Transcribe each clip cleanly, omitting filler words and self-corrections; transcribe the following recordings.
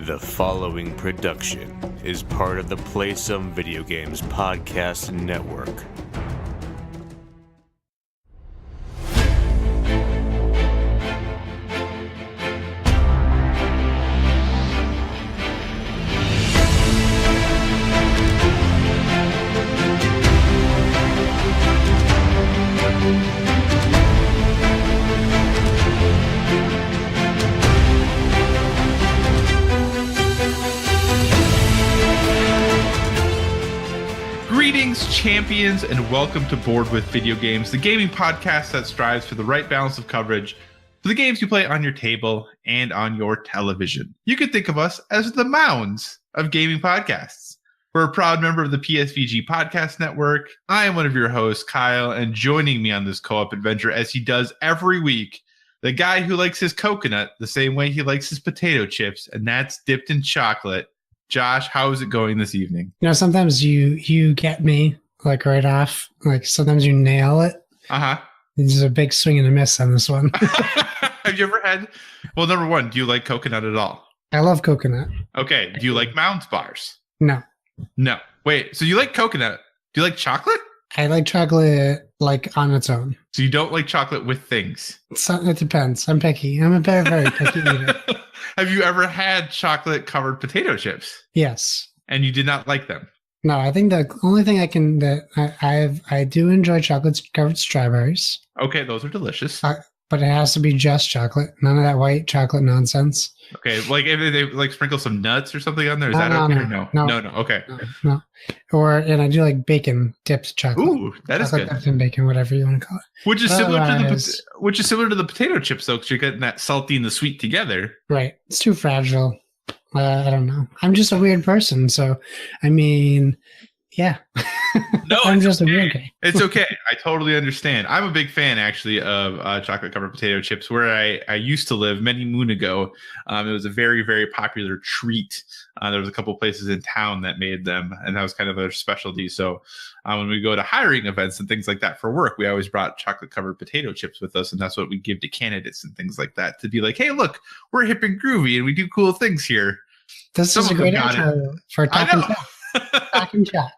The following production is part of the Play Some Video Games podcast network. Champions, and welcome to Board with Video Games, the gaming podcast that strives for the right balance of coverage for the games you play on your table and on your television. You could think of us as the Mounds of gaming podcasts. We're a proud member of the PSVG Podcast Network. I am one of your hosts, Kyle, and joining me on this co-op adventure, as he does every week, the guy who likes his coconut the same way he likes his potato chips, and that's dipped in chocolate. Josh, how is it going this evening? You know, sometimes you get me like right off. Like sometimes you nail it. There's a big swing and a miss on this one. Have you ever had? Well, number one, do you like coconut at all? I love coconut. Okay. Do you like Mounds bars? No. Wait. So you like coconut? Do you like chocolate? I like chocolate like on its own. So you don't like chocolate with things? It depends. I'm picky. I'm a very, very picky eater. Have you ever had chocolate covered potato chips? Yes. And you did not like them? No, I think the only thing I do enjoy chocolate covered strawberries. Okay, those are delicious. But it has to be just chocolate. None of that white chocolate nonsense. Okay, like if they like sprinkle some nuts or something on there, is that okay? No. Okay. No. And I do like bacon dipped chocolate. Ooh, that is good. Dipped in bacon, whatever you want to call it. Which is similar to the potato chips, though, because you're getting that salty and the sweet together. Right. It's too fragile. I don't know. I'm just a weird person, so I mean, yeah. No, I'm just a weird guy. It's okay. I totally understand. I'm a big fan, actually, of chocolate covered potato chips. Where I used to live many moon ago, it was a very, very popular treat. There was a couple places in town that made them, and that was kind of their specialty. So when we go to hiring events and things like that for work, we always brought chocolate covered potato chips with us, and that's what we give to candidates and things like that, to be like, hey, look, we're hip and groovy and we do cool things here. This is a great intro for Talk and Talk. Talk and Talk.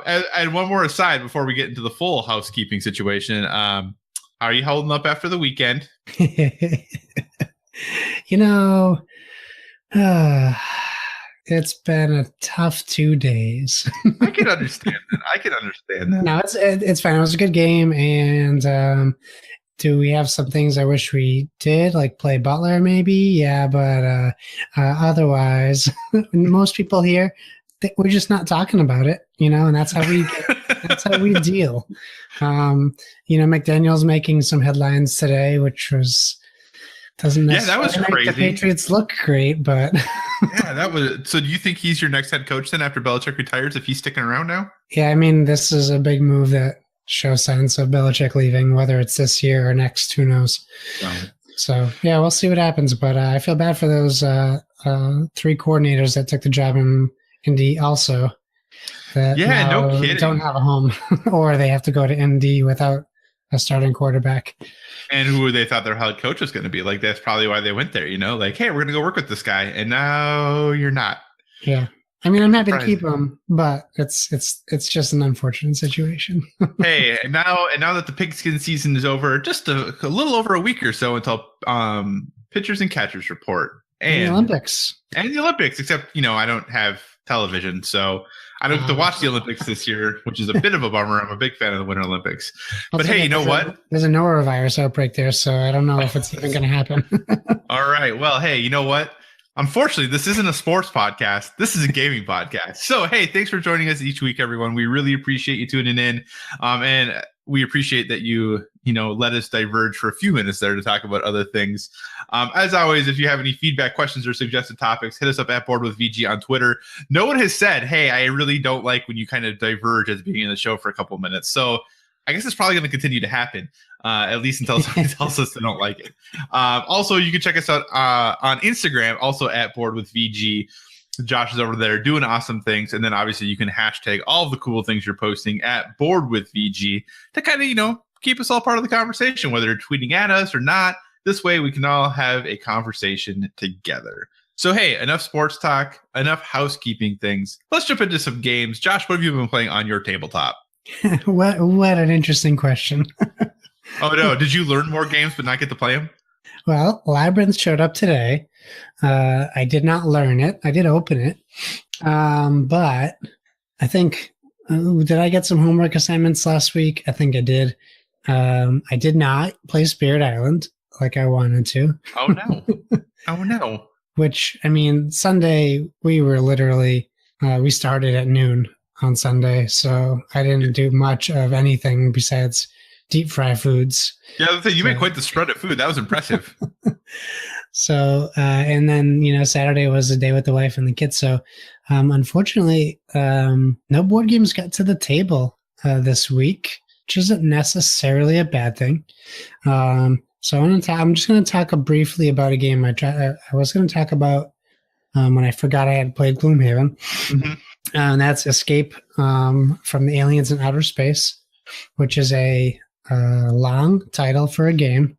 And one more aside before we get into the full housekeeping situation. How are you holding up after the weekend? You know, it's been a tough 2 days. I can understand that. No, it's fine. It was a good game, and do we have some things I wish we did, like play Butler maybe? Yeah, but otherwise, most people here, we're just not talking about it, you know, and that's how we deal. You know, McDaniel's making some headlines today, which doesn't necessarily that was crazy. Make the Patriots look great, but yeah, that was. So do you think he's your next head coach then after Belichick retires, if he's sticking around now? Yeah, I mean, this is a big move that shows signs of Belichick leaving, whether it's this year or next, who knows. So yeah, we'll see what happens, but I feel bad for those 3 coordinators that took the job in Indy also. That no kidding. Don't have a home, or they have to go to Indy without a starting quarterback. And who they thought their head coach was going to be. Like, that's probably why they went there, you know? Like, hey, we're going to go work with this guy, and now you're not. Yeah. I mean, I'm happy to keep him, but it's just an unfortunate situation. Hey, and now that the pigskin season is over, just a little over a week or so until pitchers and catchers report. And the Olympics. And the Olympics, except, you know, I don't have television, so I don't get to watch the Olympics this year, which is a bit of a bummer. I'm a big fan of the Winter Olympics. But hey, you know what? There's a norovirus outbreak there, so I don't know if it's even going to happen. All right. Well, hey, you know what? Unfortunately, this isn't a sports podcast. This is a gaming podcast. So, hey, thanks for joining us each week, everyone. We really appreciate you tuning in. And we appreciate that you let us diverge for a few minutes there to talk about other things. As always, if you have any feedback, questions, or suggested topics, hit us up at Board with VG on Twitter. No one has said, hey, I really don't like when you kind of diverge at the beginning of the show for a couple minutes. So I guess it's probably going to continue to happen, at least until somebody tells us they don't like it. Also, you can check us out on Instagram, also at Board with VG. Josh is over there doing awesome things. And then obviously you can hashtag all of the cool things you're posting at Board with VG to kind of, keep us all part of the conversation, whether you're tweeting at us or not. This way we can all have a conversation together. So, hey, enough sports talk, enough housekeeping things. Let's jump into some games. Josh, what have you been playing on your tabletop? What an interesting question. Oh, no. Did you learn more games but not get to play them? Well, Labyrinth showed up today. I did not learn it. I did open it. But I think, did I get some homework assignments last week? I think I did. I did not play Spirit Island like I wanted to. Oh, no. Oh, no. Which, I mean, Sunday, we were literally, we started at noon on Sunday. So I didn't do much of anything besides deep fry foods. Yeah, you made quite the spread of food. That was impressive. So, and then, Saturday was the day with the wife and the kids. So, unfortunately, no board games got to the table this week, which isn't necessarily a bad thing. So I'm just going to talk briefly about a game I was going to talk about when I forgot I had played Gloomhaven. Mm-hmm. And that's Escape from the Aliens in Outer Space, which is a long title for a game.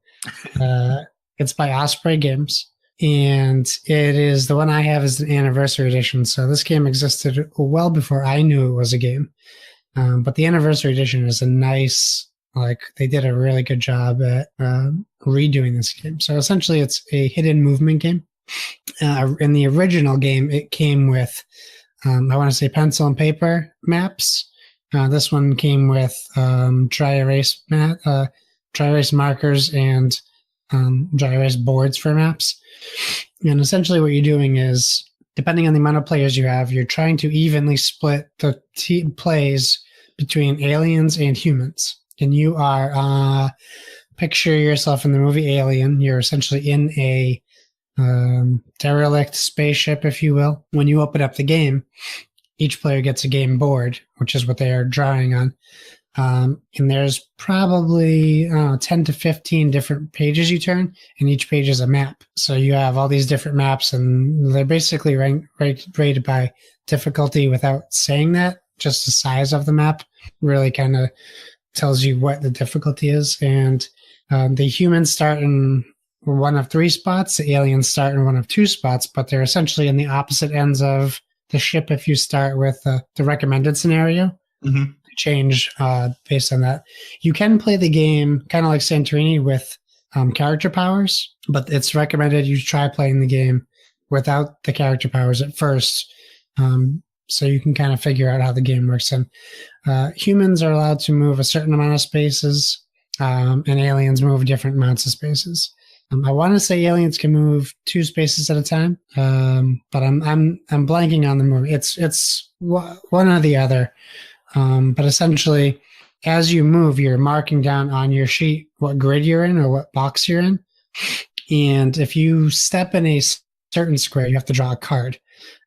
It's by Osprey Games, and it is the one I have is an anniversary edition. So this game existed well before I knew it was a game. But the anniversary edition is a nice, they did a really good job at redoing this game. So essentially it's a hidden movement game. In the original game, it came with, I want to say pencil and paper maps. This one came with dry erase markers and dry erase boards for maps. And essentially what you're doing is, depending on the amount of players you have, you're trying to evenly split the plays between aliens and humans. And you are, picture yourself in the movie Alien. You're essentially in a derelict spaceship, if you will. When you open up the game, each player gets a game board, which is what they are drawing on. And there's probably 10 to 15 different pages you turn, and each page is a map. So you have all these different maps, and they're basically rated by difficulty without saying that. Just the size of the map really kind of tells you what the difficulty is. And the humans start in one of 3 spots. The aliens start in one of 2 spots, but they're essentially in the opposite ends of the ship if you start with the recommended scenario. Mm-hmm. Change based on that. You can play the game kind of like Santorini with character powers, but it's recommended you try playing the game without the character powers at first, so you can kind of figure out how the game works. And humans are allowed to move a certain amount of spaces, and aliens move different amounts of spaces. I want to say aliens can move 2 spaces at a time, but I'm blanking on the move. It's one or the other. But essentially, as you move, you're marking down on your sheet what grid you're in or what box you're in. And if you step in a certain square, you have to draw a card.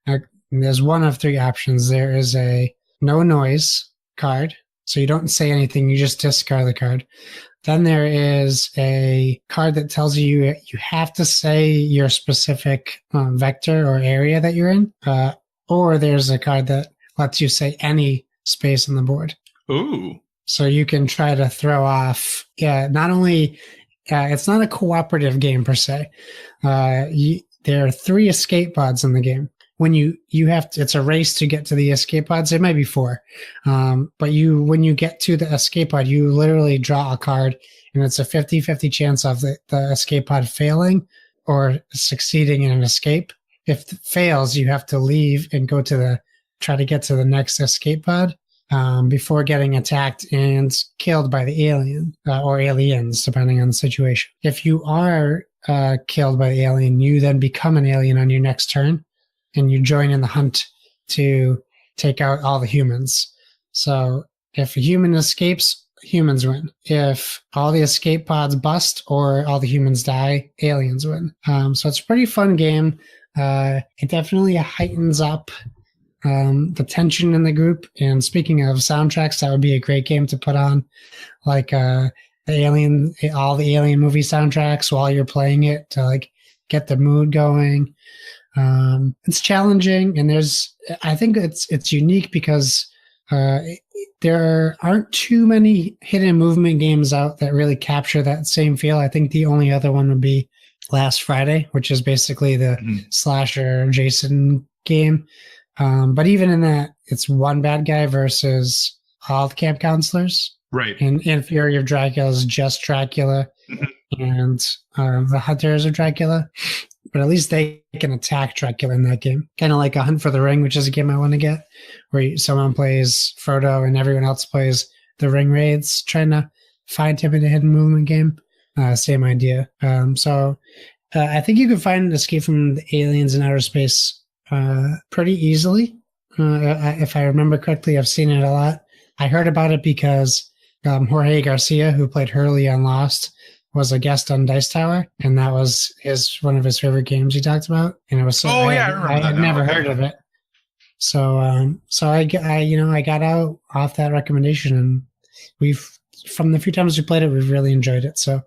Now, there's one of 3 options. There is a no noise card. So you don't say anything, you just discard the card. Then there is a card that tells you have to say your specific vector or area that you're in. Or there's a card that lets you say any space on the board. Ooh. So you can try to throw off, not only, it's not a cooperative game per se. There are 3 escape pods in the game. When you have to, it's a race to get to the escape pods. It might be 4. But when you get to the escape pod, you literally draw a card, and it's a 50-50 chance of the escape pod failing or succeeding in an escape. If it fails, you have to leave and go to try to get to the next escape pod before getting attacked and killed by the alien or aliens, depending on the situation. If you are killed by the alien, you then become an alien on your next turn, and you join in the hunt to take out all the humans. So if a human escapes, humans win. If all the escape pods bust or all the humans die, aliens win. So it's a pretty fun game. It definitely heightens up the tension in the group. And speaking of soundtracks, that would be a great game to put on, like all the Alien movie soundtracks while you're playing it to get the mood going. It's challenging, and I think it's unique because there aren't too many hidden movement games out that really capture that same feel. I think the only other one would be Last Friday, which is basically the slasher Jason game. But even in that, it's one bad guy versus all the camp counselors. Right. And in Fury of Dracula is just Dracula and the Hunters of Dracula. But at least they can attack Dracula in that game. Kind of like A Hunt for the Ring, which is a game I want to get, where someone plays Frodo and everyone else plays the Ring Raids, trying to find him in a hidden movement game. Same idea. So I think you can find Escape from the Aliens in Outer Space pretty easily. If I remember correctly, I've seen it a lot. I heard about it because Jorge Garcia, who played Hurley on Lost, was a guest on Dice Tower, and that was one of his favorite games he talked about. And it was so I had never heard of it. So I got out off that recommendation, and from the few times we played it, we've really enjoyed it. So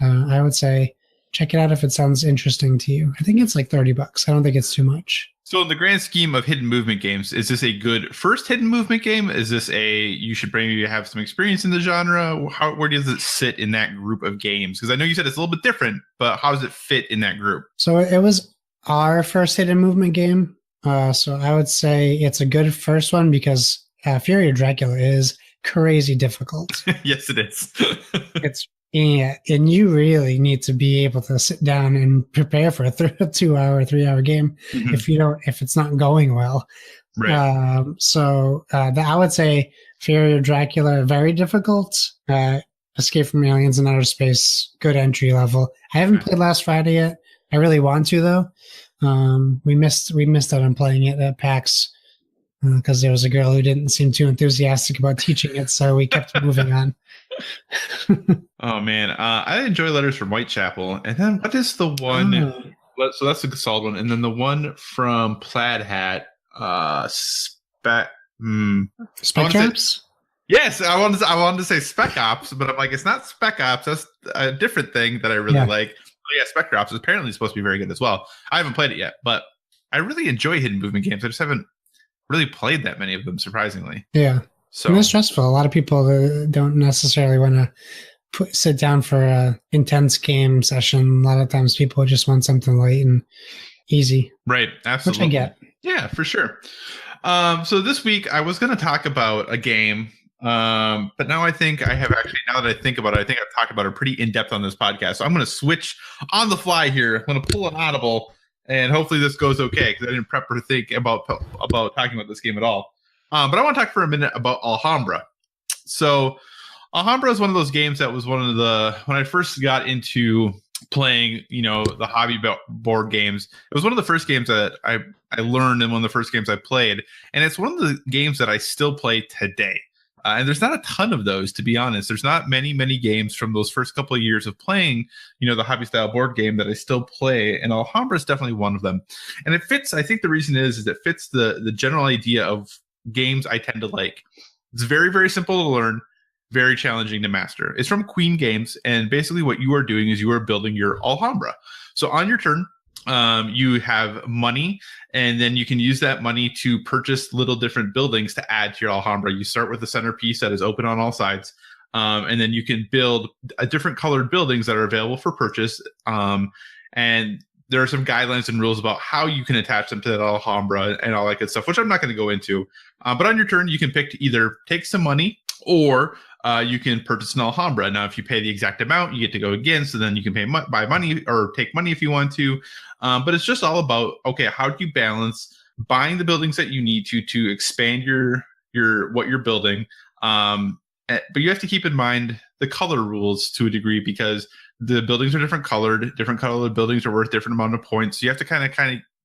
I would say check it out if it sounds interesting to you. I think it's like $30. I don't think it's too much. So in the grand scheme of hidden movement games, is this a good first hidden movement game? Is this you should maybe have some experience in the genre? Where does it sit in that group of games? Because I know you said it's a little bit different, but how does it fit in that group? So it was our first hidden movement game. So I would say it's a good first one because Fury of Dracula is crazy difficult. Yes, it is. And you really need to be able to sit down and prepare for a 2-hour, 3-hour game if it's not going well. Right. I would say Fury of Dracula, very difficult. Escape from Aliens in Outer Space, good entry level. I haven't played Last Friday yet. I really want to though. We missed out on playing it at PAX because there was a girl who didn't seem too enthusiastic about teaching it, so we kept moving on. Oh man, I enjoy Letters from Whitechapel, and then what is the one? So that's a solid one, and then the one from Plaid Hat, Spec Ops. Yes, I wanted to say Spec Ops, but I'm like, it's not Spec Ops. That's a different thing that I really like. Oh yeah, Spec Ops is apparently supposed to be very good as well. I haven't played it yet, but I really enjoy hidden movement games. I just haven't really played that many of them, surprisingly. Yeah. So and it's stressful. A lot of people don't necessarily want to sit down for a intense game session. A lot of times people just want something light and easy. Right. Absolutely. Which I get. Yeah, for sure. So this week I was going to talk about a game, but now I think now that I think about it, I think I've talked about it pretty in depth on this podcast. So I'm going to switch on the fly here. I'm going to pull an audible, and hopefully this goes okay because I didn't prep or think about talking about this game at all. But I want to talk for a minute about Alhambra. So Alhambra is one of those games that was when I first got into playing, the hobby board games, it was one of the first games that I learned and one of the first games I played. And it's one of the games that I still play today. And there's not a ton of those, to be honest. There's not many games from those first couple of years of playing, the hobby style board game that I still play. And Alhambra is definitely one of them. And it fits. I think the reason is it fits the general idea of games I tend to like. It's very, very simple to learn, very challenging to master. It's from Queen Games, and basically what you are doing is you are building your Alhambra. So on your turn, you have money, and then you can use that money to purchase little different buildings to add to your Alhambra. You start with the centerpiece that is open on all sides, and then you can build different colored buildings that are available for purchase. And there are some guidelines and rules about how you can attach them to that Alhambra and all that good stuff, which I'm not going to go into. But on your turn, you can pick to either take some money or you can purchase an Alhambra. Now, if you pay the exact amount, you get to go again. So then you can buy money or take money if you want to. But it's just all about, okay, how do you balance buying the buildings that you need to expand your what you're building? But you have to keep in mind the color rules to a degree, because the buildings are different colored buildings are worth different amount of points. So you have to kind of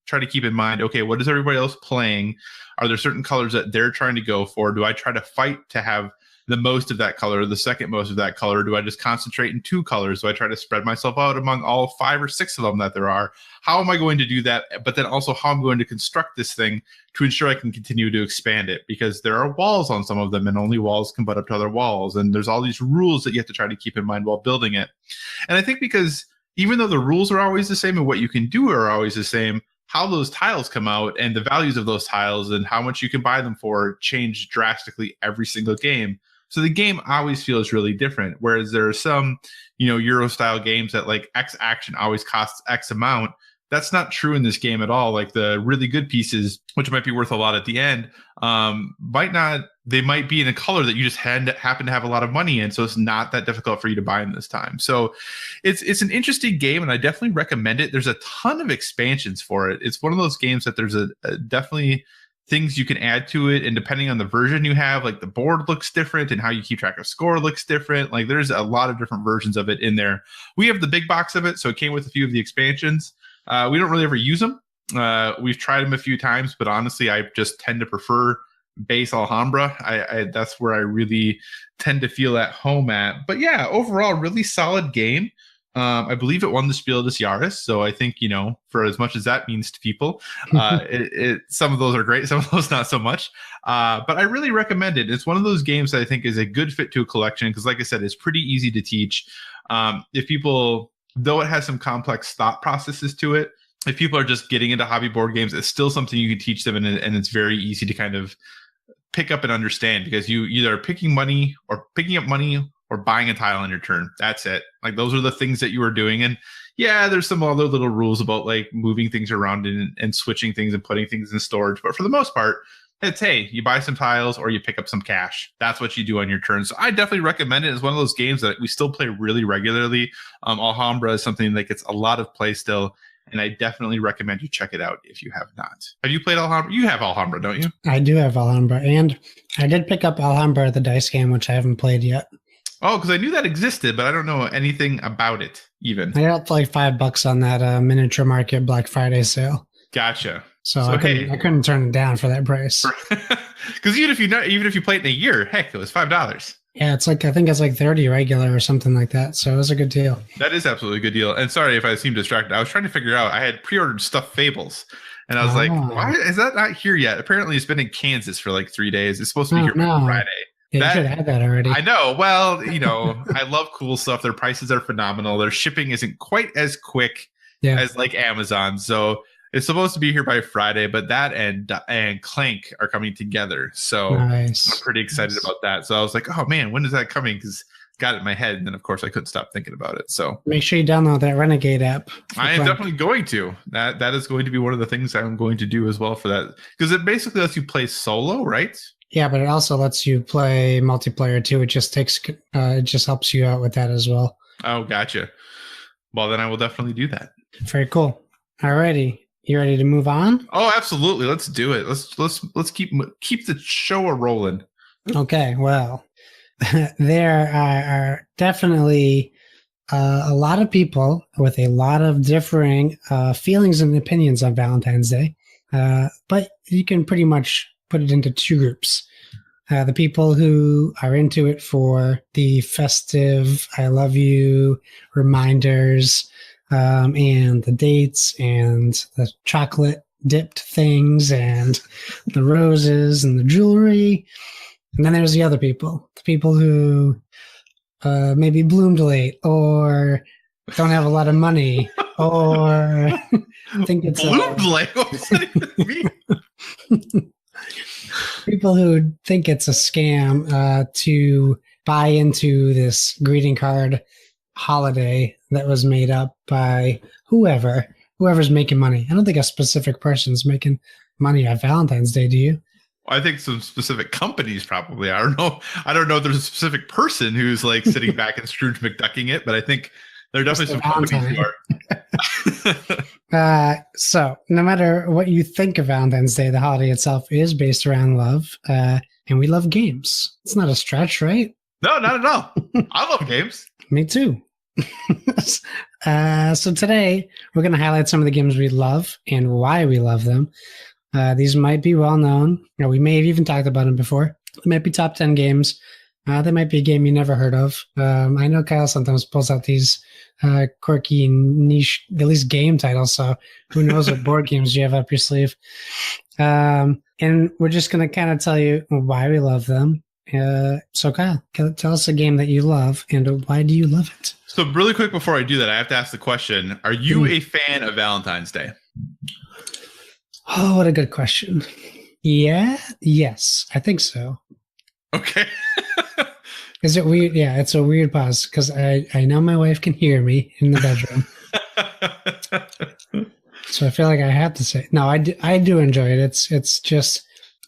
try to keep in mind, okay, what is everybody else playing? Are there certain colors that they're trying to go for? Do I try to fight to have the most of that color, the second most of that color? Do I just concentrate in 2 colors? Do I try to spread myself out among all 5 or 6 of them that there are? How am I going to do that? But then also how I'm going to construct this thing to ensure I can continue to expand it, because there are walls on some of them and only walls can butt up to other walls. And there's all these rules that you have to try to keep in mind while building it. And I think because even though the rules are always the same and what you can do are always the same, how those tiles come out and the values of those tiles and how much you can buy them for change drastically every single game. So the game always feels really different. Whereas there are some, Euro style games that like X action always costs X amount. That's not true in this game at all. Like the really good pieces, which might be worth a lot at the end, they might be in a color that you just happen to have a lot of money in. So it's not that difficult for you to buy them this time. So it's an interesting game, and I definitely recommend it. There's a ton of expansions for it. It's one of those games that there's a definitely things you can add to it. And depending on the version you have, like the board looks different and how you keep track of score looks different. Like there's a lot of different versions of it in there. We have the big box of it. So it came with a few of the expansions. We don't really ever use them. We've tried them a few times, but honestly, I just tend to prefer base Alhambra. That's where I really tend to feel at home at. But yeah, overall, really solid game. I believe it won the Spiel des Jahres. So I think, for as much as that means to people, some of those are great, some of those not so much. But I really recommend it. It's one of those games that I think is a good fit to a collection because, like I said, it's pretty easy to teach. If people... Though it has some complex thought processes to it, if people are just getting into hobby board games, it's still something you can teach them, and it's very easy to kind of pick up and understand because you either are picking up money or buying a tile on your turn. That's it. Like those are the things that you are doing. And yeah, there's some other little rules about like moving things around and switching things and putting things in storage. But for the most part, it's, hey, you buy some tiles or you pick up some cash. That's what you do on your turn. So I definitely recommend it. It's one of those games that we still play really regularly. Alhambra is something that gets a lot of play still, and I definitely recommend you check it out if you have not. Have you played Alhambra? You have Alhambra, don't you? I do have Alhambra, and I did pick up Alhambra, the dice game, which I haven't played yet. Oh, because I knew that existed, but I don't know anything about it even. I got like $5 on that miniature market Black Friday sale. Gotcha. So I couldn't turn it down for that price. Because even if you play it in a year, heck, it was $5. Yeah, I think it's like 30 regular or something like that. So it was a good deal. That is absolutely a good deal. And sorry if I seem distracted. I was trying to figure out. I had pre-ordered Stuffed Fables, and I was like, "Why is that not here yet?" Apparently, it's been in Kansas for like 3 days. It's supposed to be here by Friday. Yeah, you should have had that already. I know. Well, I love cool stuff. Their prices are phenomenal. Their shipping isn't quite as quick as like Amazon. So it's supposed to be here by Friday, but that and Clank are coming together. So nice. I'm pretty excited about that. So I was like, oh man, when is that coming? Because got it in my head. And then of course I couldn't stop thinking about it. So make sure you download that Renegade app. I am definitely going to. That is going to be one of the things I'm going to do as well for that. Because it basically lets you play solo, right? Yeah, but it also lets you play multiplayer too. It just helps you out with that as well. Oh, gotcha. Well, then I will definitely do that. Very cool. Alrighty. You ready to move on? Oh, absolutely. Let's do it. Let's keep the show rolling. Okay. Well, there are definitely a lot of people with a lot of differing feelings and opinions on Valentine's Day, but you can pretty much put it into two groups. The people who are into it for the festive, I love you reminders, and the dates and the chocolate dipped things and the roses and the jewelry. And then there's the other people, the people who maybe bloomed late or don't have a lot of money or think it's bloomed late. What does that even mean? People who think it's a scam to buy into this greeting card holiday that was made up by whoever's making money. I don't think a specific person's making money on Valentine's Day, do you? I think some specific companies probably. I don't know if there's a specific person who's like sitting back and Scrooge McDucking it, but I think there are definitely some companies who are. So no matter what you think of Valentine's Day, the holiday itself is based around love, and we love games. It's not a stretch, right? No, not at all. I love games. Me too. So today we're going to highlight some of the games we love and why we love them. These might be well known. We may have even talked about them before. They might be top 10 games. They might be a game you never heard of. I know Kyle sometimes pulls out these quirky niche, at least game titles. So who knows what board games you have up your sleeve. And we're just going to kind of tell you why we love them. So Kyle, tell us a game that you love and why do you love it? So really quick before I do that, I have to ask the question, are you a fan of Valentine's Day? Oh, what a good question. Yes, I think so. Okay. Is it weird? Yeah, it's a weird pause because I know my wife can hear me in the bedroom. So I feel like I have to say, no, I do enjoy it. It's just,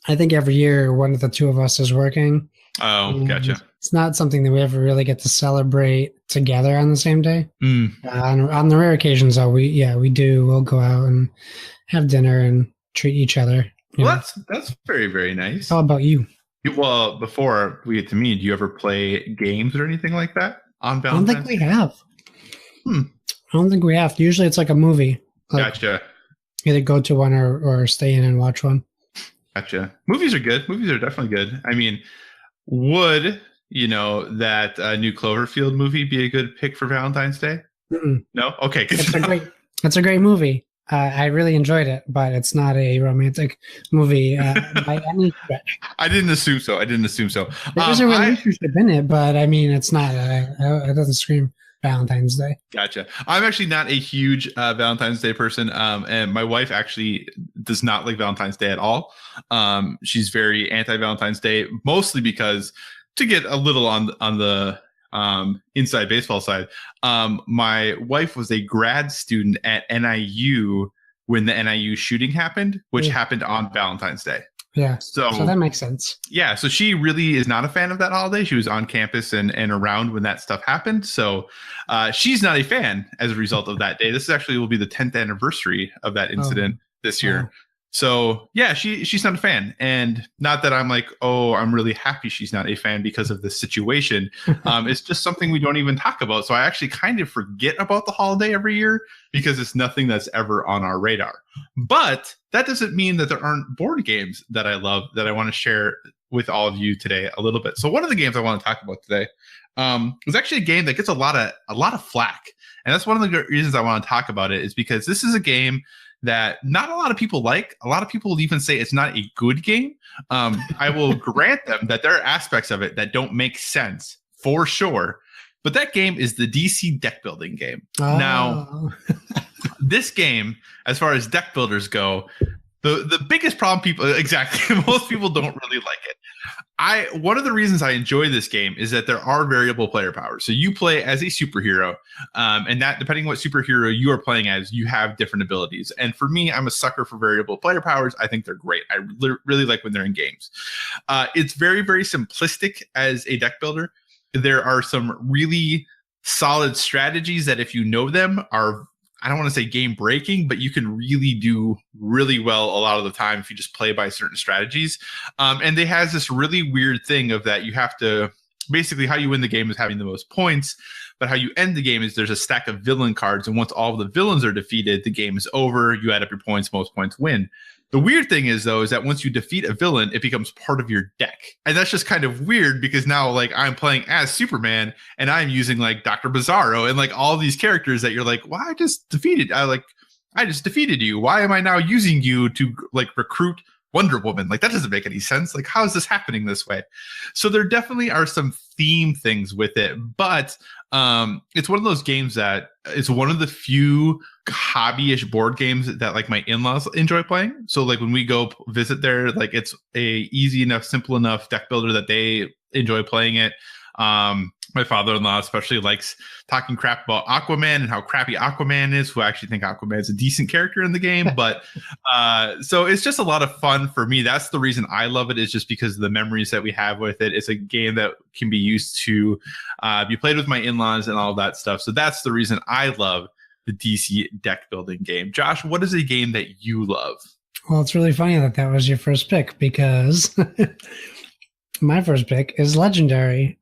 I think every year one of the two of us is working. Oh, gotcha. It's not something that we ever really get to celebrate together on the same day. On the rare occasions, though, we do. We'll go out and have dinner and treat each other. Well, that's very, very nice. How about you? Well, before we get to me, do you ever play games or anything like that on Valentine's? I don't think we have. I don't think we have. Usually it's like a movie. Like Gotcha. Either go to one or stay in and watch one. Gotcha. Movies are good. Movies are definitely good. I mean, would, that new Cloverfield movie be a good pick for Valentine's Day? Mm-mm. No? Okay. It's a great movie. I really enjoyed it, but it's not a romantic movie by any stretch. I didn't assume so. There's a relationship in it, but I mean, it's not. It doesn't scream Valentine's Day. Gotcha. I'm actually not a huge Valentine's Day person, and my wife actually does not like Valentine's Day at all. She's very anti-Valentine's Day, mostly because, to get a little on the inside baseball side, my wife was a grad student at NIU when the NIU shooting happened, which happened on Valentine's Day. Yeah. So that makes sense. Yeah. So she really is not a fan of that holiday. She was on campus and around when that stuff happened. So she's not a fan as a result of that day. This actually will be the 10th anniversary of that incident this year. Wow. So yeah, she's not a fan. And not that I'm like, oh, I'm really happy she's not a fan because of this situation. It's just something we don't even talk about. So I actually kind of forget about the holiday every year because it's nothing that's ever on our radar. But that doesn't mean that there aren't board games that I love that I want to share with all of you today a little bit. So one of the games I want to talk about today is actually a game that gets a lot of flack. And that's one of the reasons I want to talk about it, is because this is a game that not a lot of people like. A lot of people will even say it's not a good game. I will grant them that there are aspects of it that don't make sense for sure. But that game is the DC deck building game. Oh. Now, this game, as far as deck builders go, the biggest problem most people don't really like it. One of the reasons I enjoy this game is that there are variable player powers. So you play as a superhero, and that, depending what superhero you are playing as, you have different abilities. And for me, I'm a sucker for variable player powers. I think they're great. I really like when they're in games. It's very, very simplistic as a deck builder. There are some really solid strategies that, if you know them, are, I don't want to say game breaking, but you can really do really well a lot of the time if you just play by certain strategies. And they has this really weird thing of that you have to, basically how you win the game is having the most points, but how you end the game is there's a stack of villain cards. And once all of the villains are defeated, the game is over. You add up your points, most points win. The weird thing is, though, is that once you defeat a villain, it becomes part of your deck. And that's just kind of weird because now, like, I'm playing as Superman and I'm using, like, Dr. Bizarro and, like, all these characters that you're like, well, I just defeated you. Why am I now using you to, like, recruit Wonder Woman? Like, that doesn't make any sense. Like, how is this happening this way? So there definitely are some theme things with it, but it's one of those games that it's one of the few hobbyish board games that, like, my in-laws enjoy playing. So, like, when we go visit there, like, it's a easy enough, simple enough deck builder that they enjoy playing it. My father-in-law especially likes talking crap about Aquaman and how crappy Aquaman is, who I actually think Aquaman is a decent character in the game. But so it's just a lot of fun for me. That's the reason I love it, is just because of the memories that we have with it. It's a game that can be used to be played with my in-laws and all of that stuff. So that's the reason I love the DC deck building game. Josh, what is a game that you love? Well, it's really funny that was your first pick, because my first pick is Legendary.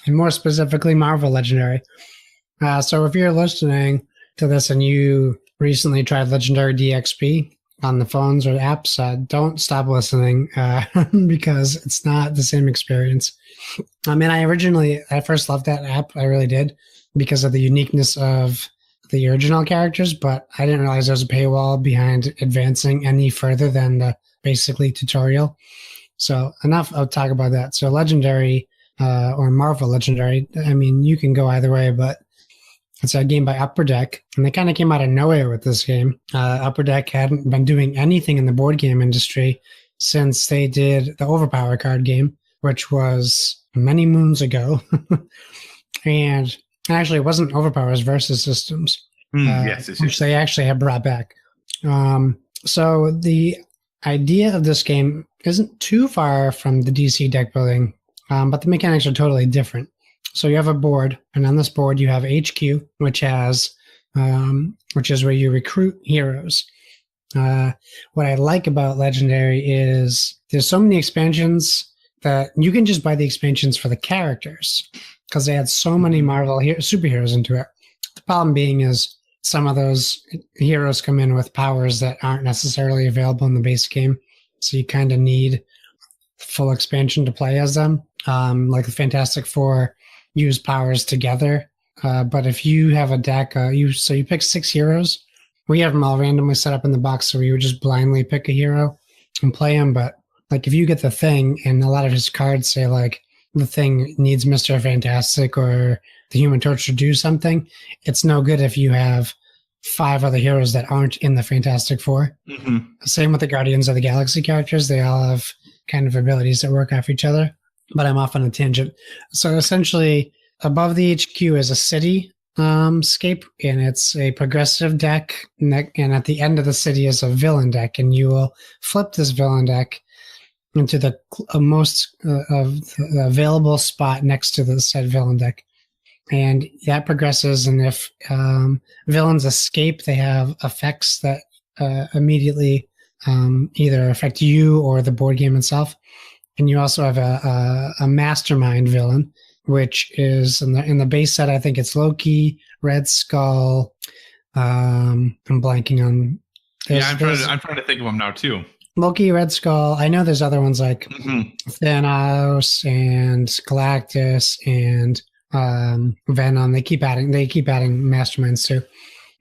And more specifically, Marvel Legendary. So if you're listening to this and you recently tried Legendary DXP on the phones or apps, don't stop listening because it's not the same experience. I mean, I first loved that app. I really did, because of the uniqueness of the original characters, but I didn't realize there was a paywall behind advancing any further than the basically tutorial. So enough, I'll talk about that. So Legendary or Marvel Legendary, I mean, you can go either way, but It's a game by Upper Deck, and they kind of came out of nowhere with this game. Upper Deck hadn't been doing anything in the board game industry since they did the Overpower card game, which was many moons ago. And actually, it wasn't Overpower, it was Versus Systems, which they actually have brought back. So the idea of this game isn't too far from the DC deck building, but the mechanics are totally different. So you have a board, and on this board you have HQ, which is where you recruit heroes. What I like about Legendary is there's so many expansions that you can just buy the expansions for the characters because they had so many Marvel superheroes into it. The problem being is some of those heroes come in with powers that aren't necessarily available in the base game, so you kind of need full expansion to play as them. Like the Fantastic Four use powers together, but if you have a deck, you pick 6 heroes. We have them all randomly set up in the box, so we would just blindly pick a hero and play him. But like if you get the Thing, and a lot of his cards say like the Thing needs Mr. Fantastic or the Human Torch to do something, it's no good if you have 5 other heroes that aren't in the Fantastic Four. Mm-hmm. Same with the Guardians of the Galaxy characters. They all have kind of abilities that work off each other. But I'm off on a tangent. So essentially, above the HQ is a city scape, and it's a progressive deck. And at the end of the city is a villain deck, and you will flip this villain deck into the most available spot next to the said villain deck. And that progresses, and if villains escape, they have effects that immediately either affect you or the board game itself. And you also have a mastermind villain, which is in the base set. I think it's Loki, Red Skull. I'm blanking on. I'm trying to think of them now too. Loki, Red Skull. I know there's other ones like Thanos and Galactus and Venom. They keep adding masterminds too.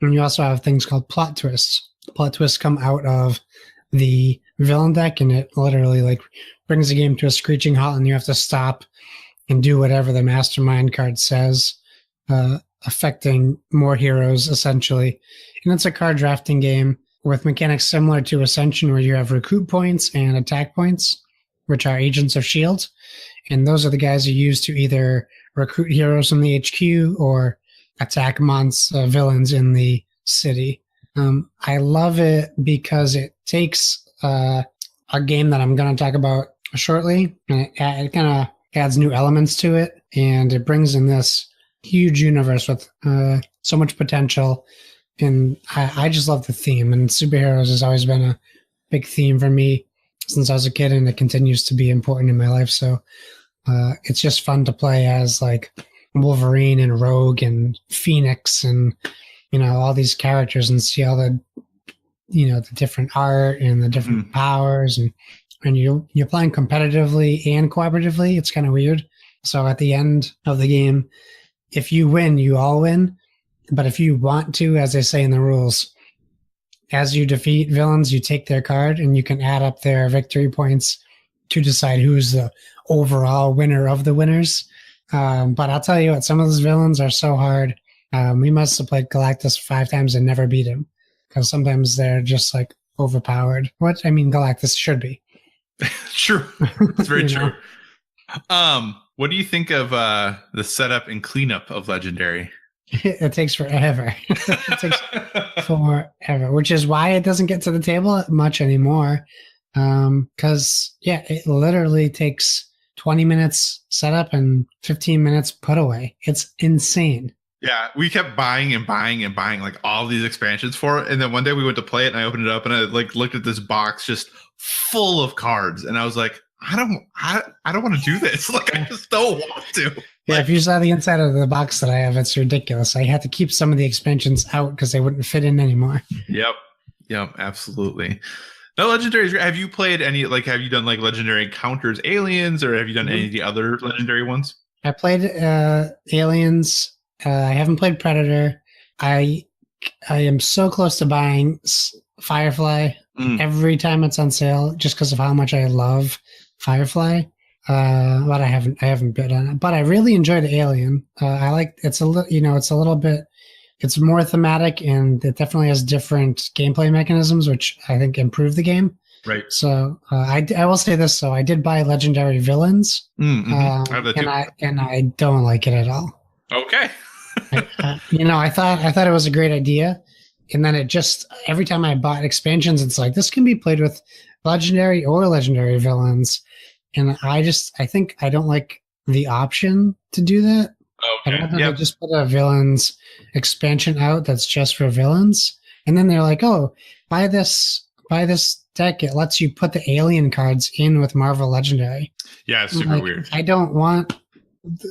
And you also have things called plot twists. Plot twists come out of the villain deck, and it literally like brings the game to a screeching halt, and you have to stop and do whatever the mastermind card says, affecting more heroes essentially. And it's a card drafting game with mechanics similar to Ascension, where you have recruit points and attack points, which are Agents of S.H.I.E.L.D. And those are the guys you use to either recruit heroes from the HQ or attack villains in the city. I love it because it takes a game that I'm going to talk about shortly, and it kind of adds new elements to it, and it brings in this huge universe with so much potential. And I just love the theme, and superheroes has always been a big theme for me since I was a kid, and it continues to be important in my life. So it's just fun to play as like Wolverine and Rogue and Phoenix and all these characters, and see all the the different art and the different powers, and you're playing competitively and cooperatively. It's kind of weird. So at the end of the game, if you win, you all win. But if you want to, as they say in the rules, as you defeat villains, you take their card and you can add up their victory points to decide who's the overall winner of the winners. But I'll tell you what, some of those villains are so hard. We must have played Galactus 5 times and never beat him, because sometimes they're just like overpowered. Galactus should be. True. It's very true. What do you think of the setup and cleanup of Legendary? It takes forever. It takes forever, which is why it doesn't get to the table much anymore. Because it literally takes 20 minutes setup and 15 minutes put away. It's insane. Yeah, we kept buying and buying and buying like all these expansions for it, and then one day we went to play it, and I opened it up, and I like looked at this box just full of cards, and I was like, I don't want to do this. Like, I just don't want to. Yeah, if you saw the inside of the box that I have, it's ridiculous. I had to keep some of the expansions out because they wouldn't fit in anymore. Yep, absolutely. No, Legendary is great. Have you played any? Like, have you done like Legendary Encounters Aliens, or have you done any of the other Legendary ones? I played Aliens. I haven't played Predator. I am so close to buying Firefly every time it's on sale, just because of how much I love Firefly. But I haven't bid on it. But I really enjoyed Alien. I like it's a little bit it's more thematic, and it definitely has different gameplay mechanisms, which I think improve the game. Right. So I will say this. So I did buy Legendary Villains, I have that too. and I don't like it at all. Okay. I thought it was a great idea, and then it just every time I bought expansions, it's like this can be played with legendary or legendary villains, and I think I don't like the option to do that. Okay. I don't know. They just put a villains expansion out that's just for villains, and then they're like, "Oh, buy this deck. It lets you put the alien cards in with Marvel Legendary." Yeah, it's super weird. I don't want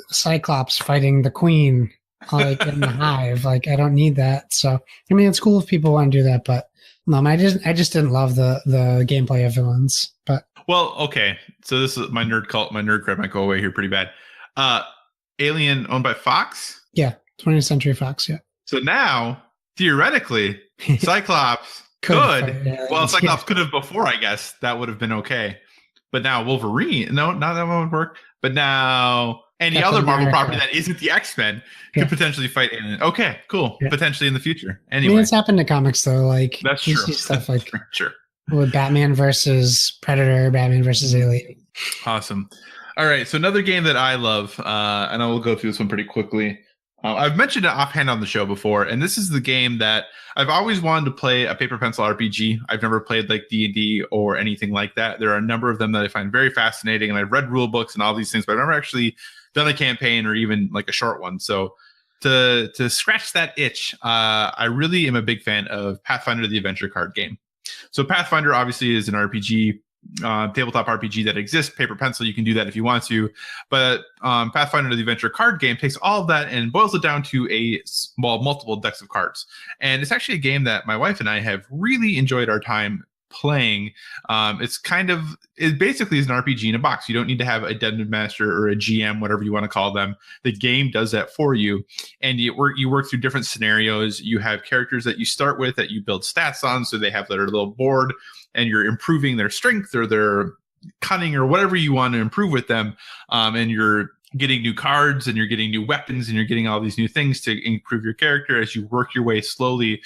Cyclops fighting the Queen like in the Hive. Like, I don't need that. So, I mean, it's cool if people want to do that, but no, I just didn't love the gameplay of villains. But well, okay. So this is my nerd cred might go away here pretty bad. Alien owned by Fox? Yeah, 20th Century Fox, yeah. So now, theoretically, Cyclops Cyclops could have before, I guess. That would have been okay. But now Wolverine, no, not that one would work. But now any other Marvel property that isn't the X-Men could potentially fight Alien. Okay, cool. Yeah. Potentially in the future. Anyway. I mean, it's happened to comics, though. Like, that's you true. see stuff like sure. With Batman versus Predator, Batman versus Alien. Awesome. All right, so another game that I love, and I will go through this one pretty quickly. I've mentioned it offhand on the show before, and this is the game that I've always wanted to play a paper pencil RPG. I've never played like D&D or anything like that. There are a number of them that I find very fascinating, and I've read rule books and all these things, but I've never actually done a campaign or even like a short one. So to scratch that itch, I really am a big fan of Pathfinder the Adventure card game. So Pathfinder obviously is an RPG, tabletop RPG that exists. Paper pencil, you can do that if you want to, but Pathfinder the Adventure card game takes all of that and boils it down to multiple decks of cards. And it's actually a game that my wife and I have really enjoyed our time playing. It basically is an RPG in a box. You don't need to have a dungeon master or a GM, whatever you want to call them. The game does that for you, and you work through different scenarios. You have characters that you start with that you build stats on, so they have their little board, and you're improving their strength or their cunning or whatever you want to improve with them, and you're getting new cards and you're getting new weapons and you're getting all these new things to improve your character as you work your way slowly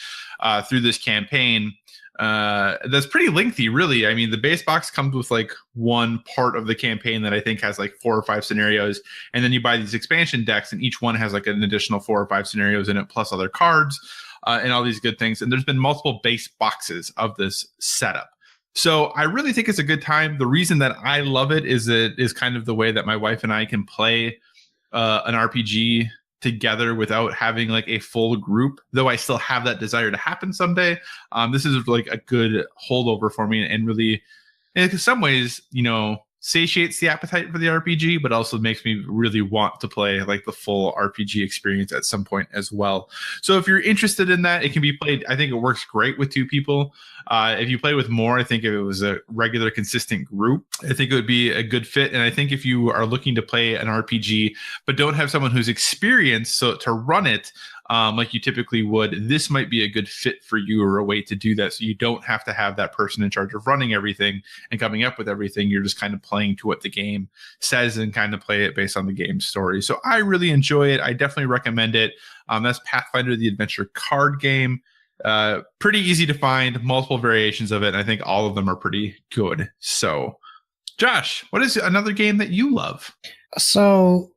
through this campaign. That's pretty lengthy, really. I mean, the base box comes with like one part of the campaign that I think has like 4 or 5 scenarios, and then you buy these expansion decks, and each one has like an additional 4 or 5 scenarios in it, plus other cards and all these good things. And there's been multiple base boxes of this setup. So I really think it's a good time. The reason that I love it is kind of the way that my wife and I can play an RPG together without having like a full group, though I still have that desire to happen someday. This is like a good holdover for me, and really, in some ways, satiates the appetite for the RPG, but also makes me really want to play like the full RPG experience at some point as well. So if you're interested in that, it can be played. I think it works great with 2 people. If you play with more, I think if it was a regular, consistent group, I think it would be a good fit. And I think if you are looking to play an RPG, but don't have someone who's experienced to run it, like you typically would, this might be a good fit for you, or a way to do that. So you don't have to have that person in charge of running everything and coming up with everything. You're just kind of playing to what the game says and kind of play it based on the game's story. So I really enjoy it. I definitely recommend it. That's Pathfinder the Adventure card game. Pretty easy to find, multiple variations of it. And I think all of them are pretty good. So Josh, what is another game that you love? So,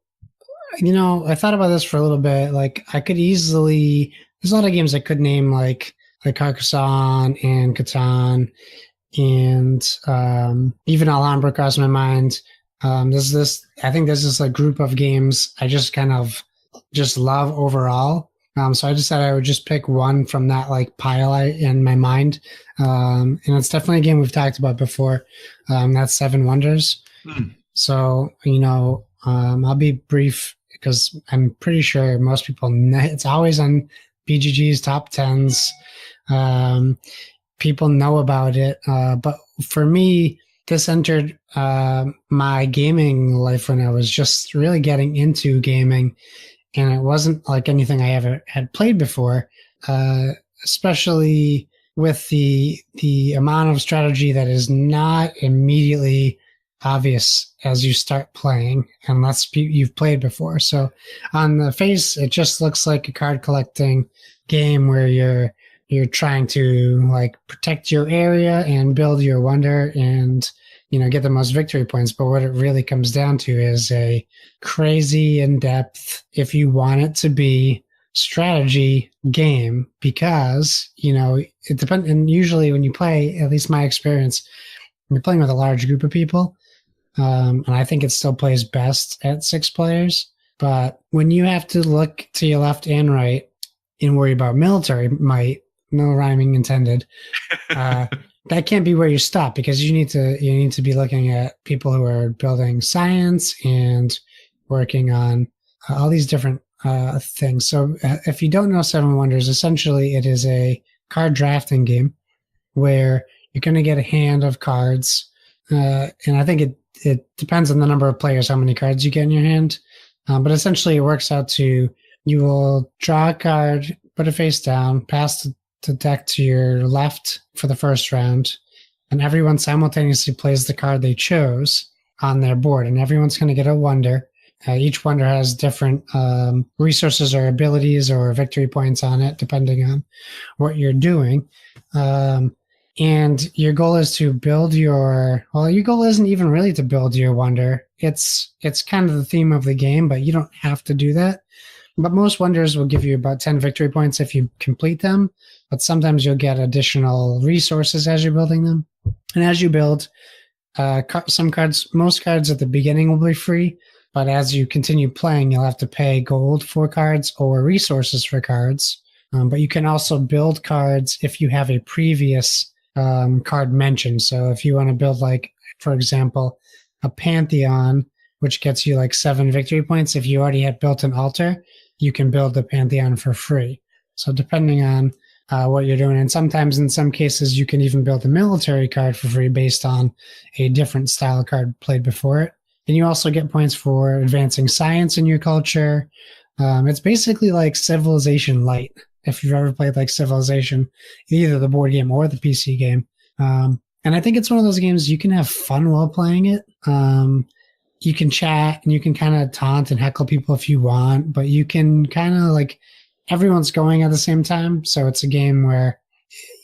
I thought about this for a little bit. Like, I could easily, there's a lot of games I could name, like Carcassonne and Catan, and even Alhambra crossed my mind. I think there's this like group of games I just kind of just love overall. So I decided I would just pick one from that like pile in my mind. And it's definitely a game we've talked about before. That's Seven Wonders. So, I'll be brief because I'm pretty sure most people know it's always on BGG's top 10s. People know about it. But for me, this entered my gaming life when I was just really getting into gaming. And it wasn't like anything I ever had played before, especially with the amount of strategy that is not immediately obvious as you start playing, unless you've played before. So on the face, it just looks like a card collecting game where you're trying to like protect your area and build your wonder and, you know, get the most victory points. But what it really comes down to is a crazy in-depth, if you want it to be, strategy game, because, you know, it depends. And usually when you play, at least my experience, you're playing with a large group of people. And I think it still plays best at 6 players. But when you have to look to your left and right and worry about military might, no rhyming intended, that can't be where you stop, because you need to be looking at people who are building science and working on all these different things. So if you don't know Seven Wonders, essentially it is a card drafting game where you're going to get a hand of cards, and I think it depends on the number of players how many cards you get in your hand, but essentially it works out to, you will draw a card, put it face down, pass the deck to your left for the first round, and everyone simultaneously plays the card they chose on their board, and everyone's going to get a wonder. Each wonder has different resources or abilities or victory points on it, depending on what you're doing. And your goal is to build your goal isn't even really to build your wonder. It's kind of the theme of the game, but you don't have to do that. But most wonders will give you about 10 victory points if you complete them. But sometimes you'll get additional resources as you're building them. And as you build, most cards at the beginning will be free. But as you continue playing, you'll have to pay gold for cards or resources for cards. But you can also build cards if you have a previous card mentioned. So if you want to build, like, for example, a Pantheon, which gets you like 7 victory points, if you already had built an altar, you can build the Pantheon for free. So depending on what you're doing, and sometimes in some cases you can even build a military card for free based on a different style card played before it. And you also get points for advancing science in your culture. It's basically like Civilization Light, if you've ever played like Civilization, either the board game or the PC game. And I think it's one of those games you can have fun while playing it. You can chat and you can kind of taunt and heckle people if you want, but you can kind of like, everyone's going at the same time. So it's a game where,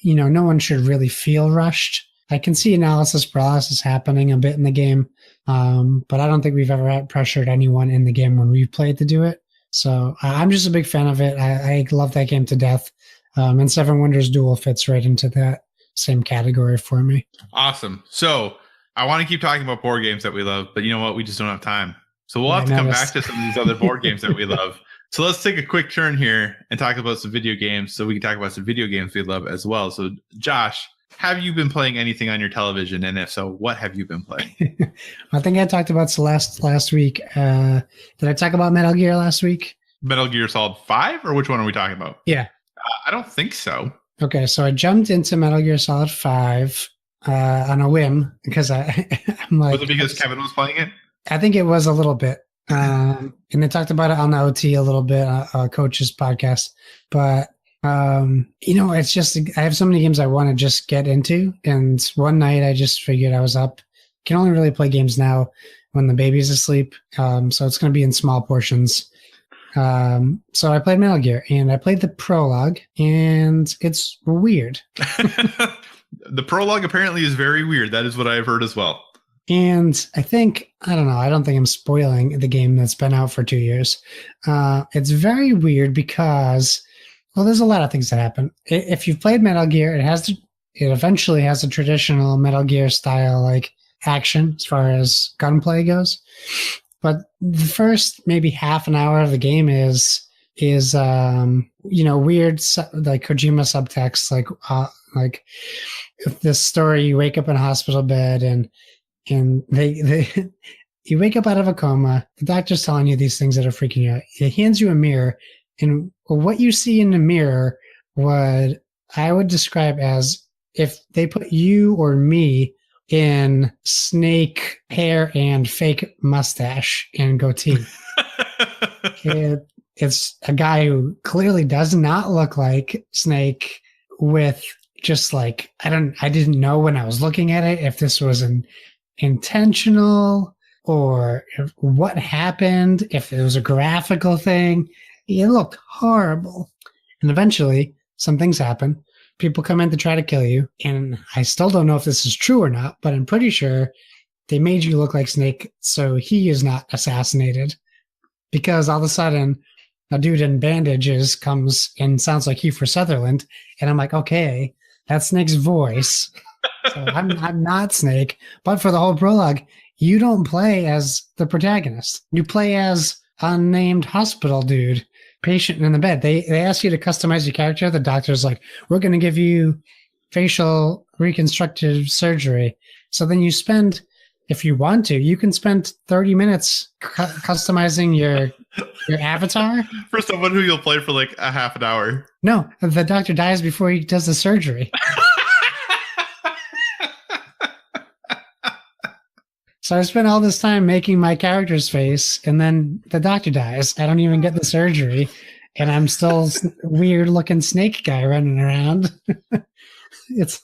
you know, no one should really feel rushed. I can see analysis paralysis happening a bit in the game, but I don't think we've ever pressured anyone in the game when we've played to do it. So I'm just a big fan of it. I love that game to death. And Seven Wonders Duel fits right into that same category for me. Awesome. So I want to keep talking about board games that we love, but you know what? We just don't have time. So we'll have to come back to some of these other board games that we love. So let's take a quick turn here and talk about some video games, so we can talk about some video games we love as well. So Josh, have you been playing anything on your television? And if so, what have you been playing? I think I talked about Celeste last week. Did I talk about Metal Gear last week? Metal Gear Solid 5, or which one are we talking about? Yeah. I don't think so. Okay, so I jumped into Metal Gear Solid 5 on a whim because I'm like... Was it because Kevin was playing it? I think it was a little bit. And they talked about it on the OT a little bit, Coach's podcast. But, you know, it's just, I have so many games I want to just get into. And one night I just figured I was up. Can only really play games now when the baby's asleep. So it's going to be in small portions. So I played Metal Gear and I played the prologue and it's weird. The prologue apparently is very weird. That is what I've heard as well. And I don't think I'm spoiling the game that's been out for 2 years. It's very weird because, well, there's a lot of things that happen. If you've played Metal Gear, it eventually has a traditional Metal Gear style, like, action as far as gunplay goes. But the first maybe half an hour of the game is weird, like Kojima subtext, like this story, you wake up in a hospital bed and they you wake up out of a coma, the doctor's telling you these things that are freaking you out. He hands you a mirror, and what you see in the mirror, what I would describe as if they put you or me in snake hair and fake mustache and goatee. It's a guy who clearly does not look like Snake, with just like, I didn't know when I was looking at it if this was an intentional or what happened, if it was a graphical thing. It looked horrible. And eventually, some things happen. People come in to try to kill you. And I still don't know if this is true or not, but I'm pretty sure they made you look like Snake so he is not assassinated. Because all of a sudden, a dude in bandages comes and sounds like Kiefer Sutherland. And I'm like, okay, that's Snake's voice. So I'm not Snake. But for the whole prologue, you don't play as the protagonist. You play as unnamed hospital dude, patient in the bed. They ask you to customize your character. The doctor's like, we're going to give you facial reconstructive surgery. So then you spend, if you want to, you can spend 30 minutes customizing your avatar. For someone who you'll play for like a half an hour. No, the doctor dies before he does the surgery. So I spent all this time making my character's face, and then the doctor dies. I don't even get the surgery, and I'm still weird-looking snake guy running around. It's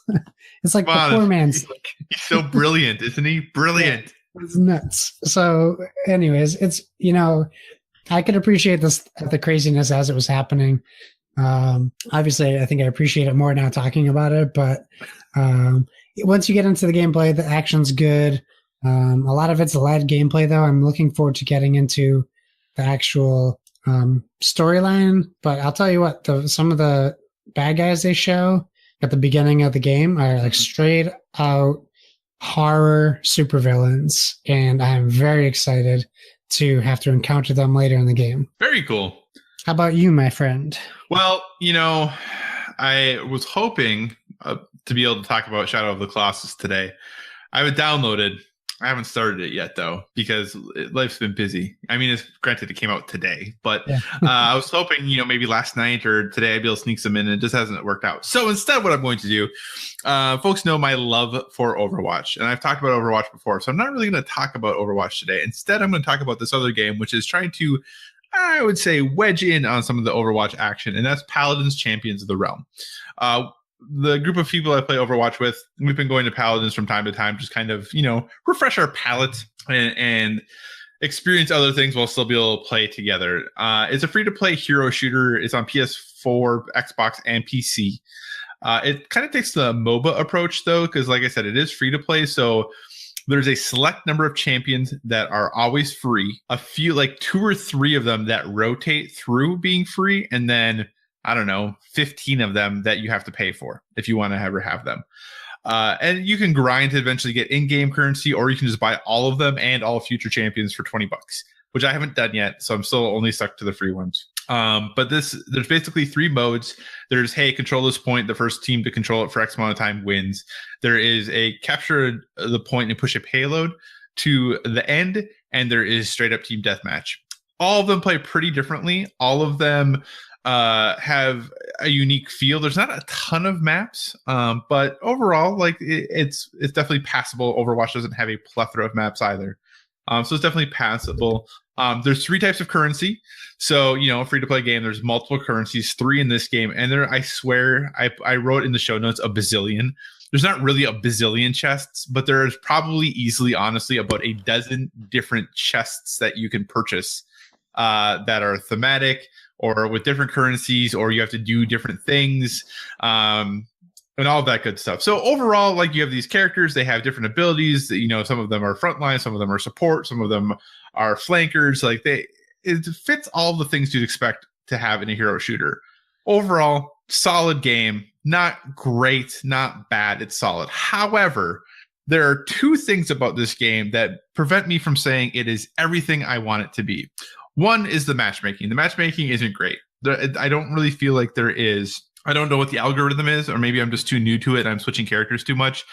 like the poor man's. He's so brilliant, isn't he? Brilliant. Yeah, it's nuts. So, anyways, it's, I could appreciate the craziness as it was happening. Obviously, I think I appreciate it more now talking about it, but once you get into the gameplay, the action's good. A lot of it's LED gameplay, though. I'm looking forward to getting into the actual storyline. But I'll tell you what, some of the bad guys they show at the beginning of the game are like straight out horror supervillains, and I'm very excited to have to encounter them later in the game. Very cool. How about you, my friend? Well, I was hoping to be able to talk about Shadow of the Colossus today. I have it downloaded. I haven't started it yet, though, because life's been busy. I mean, granted, it came out today, but yeah. I was hoping, maybe last night or today I'd be able to sneak some in, and it just hasn't worked out. So instead, what I'm going to do, folks know my love for Overwatch, and I've talked about Overwatch before, so I'm not really going to talk about Overwatch today. Instead, I'm going to talk about this other game, which is trying to, I would say, wedge in on some of the Overwatch action, and that's Paladins Champions of the Realm. The group of people I play Overwatch with, we've been going to Paladins from time to time, just kind of, refresh our palate and experience other things while still be able to play together. It's a free-to-play hero shooter. It's on PS4, Xbox, and PC. It kind of takes the MOBA approach, though, because like I said, it is free-to-play, so there's a select number of champions that are always free, a few, like 2 or 3 of them that rotate through being free, and then 15 of them that you have to pay for if you want to ever have them. And you can grind to eventually get in-game currency, or you can just buy all of them and all future champions for $20, which I haven't done yet. So I'm still only stuck to the free ones. But there's basically 3 modes. There's, hey, control this point. The first team to control it for X amount of time wins. There is a capture the point and push a payload to the end. And there is straight up team deathmatch. All of them play pretty differently. All of them have a unique feel. There's not a ton of maps, but overall, like it's definitely passable. Overwatch doesn't have a plethora of maps either, so it's definitely passable. There's 3 types of currency. So a free to play game. There's multiple currencies, 3 in this game, and there, I swear, I wrote in the show notes a bazillion. There's not really a bazillion chests, but there's probably easily, honestly, about a dozen different chests that you can purchase that are thematic, or with different currencies, or you have to do different things, and all that good stuff. So overall, like, you have these characters, they have different abilities. Some of them are frontline, some of them are support, some of them are flankers. Like, it fits all the things you'd expect to have in a hero shooter. Overall, solid game. Not great, not bad. It's solid. However, there are 2 things about this game that prevent me from saying it is everything I want it to be. One is the matchmaking. The matchmaking isn't great. I don't really feel like there is. I don't know what the algorithm is, or maybe I'm just too new to it and I'm switching characters too much.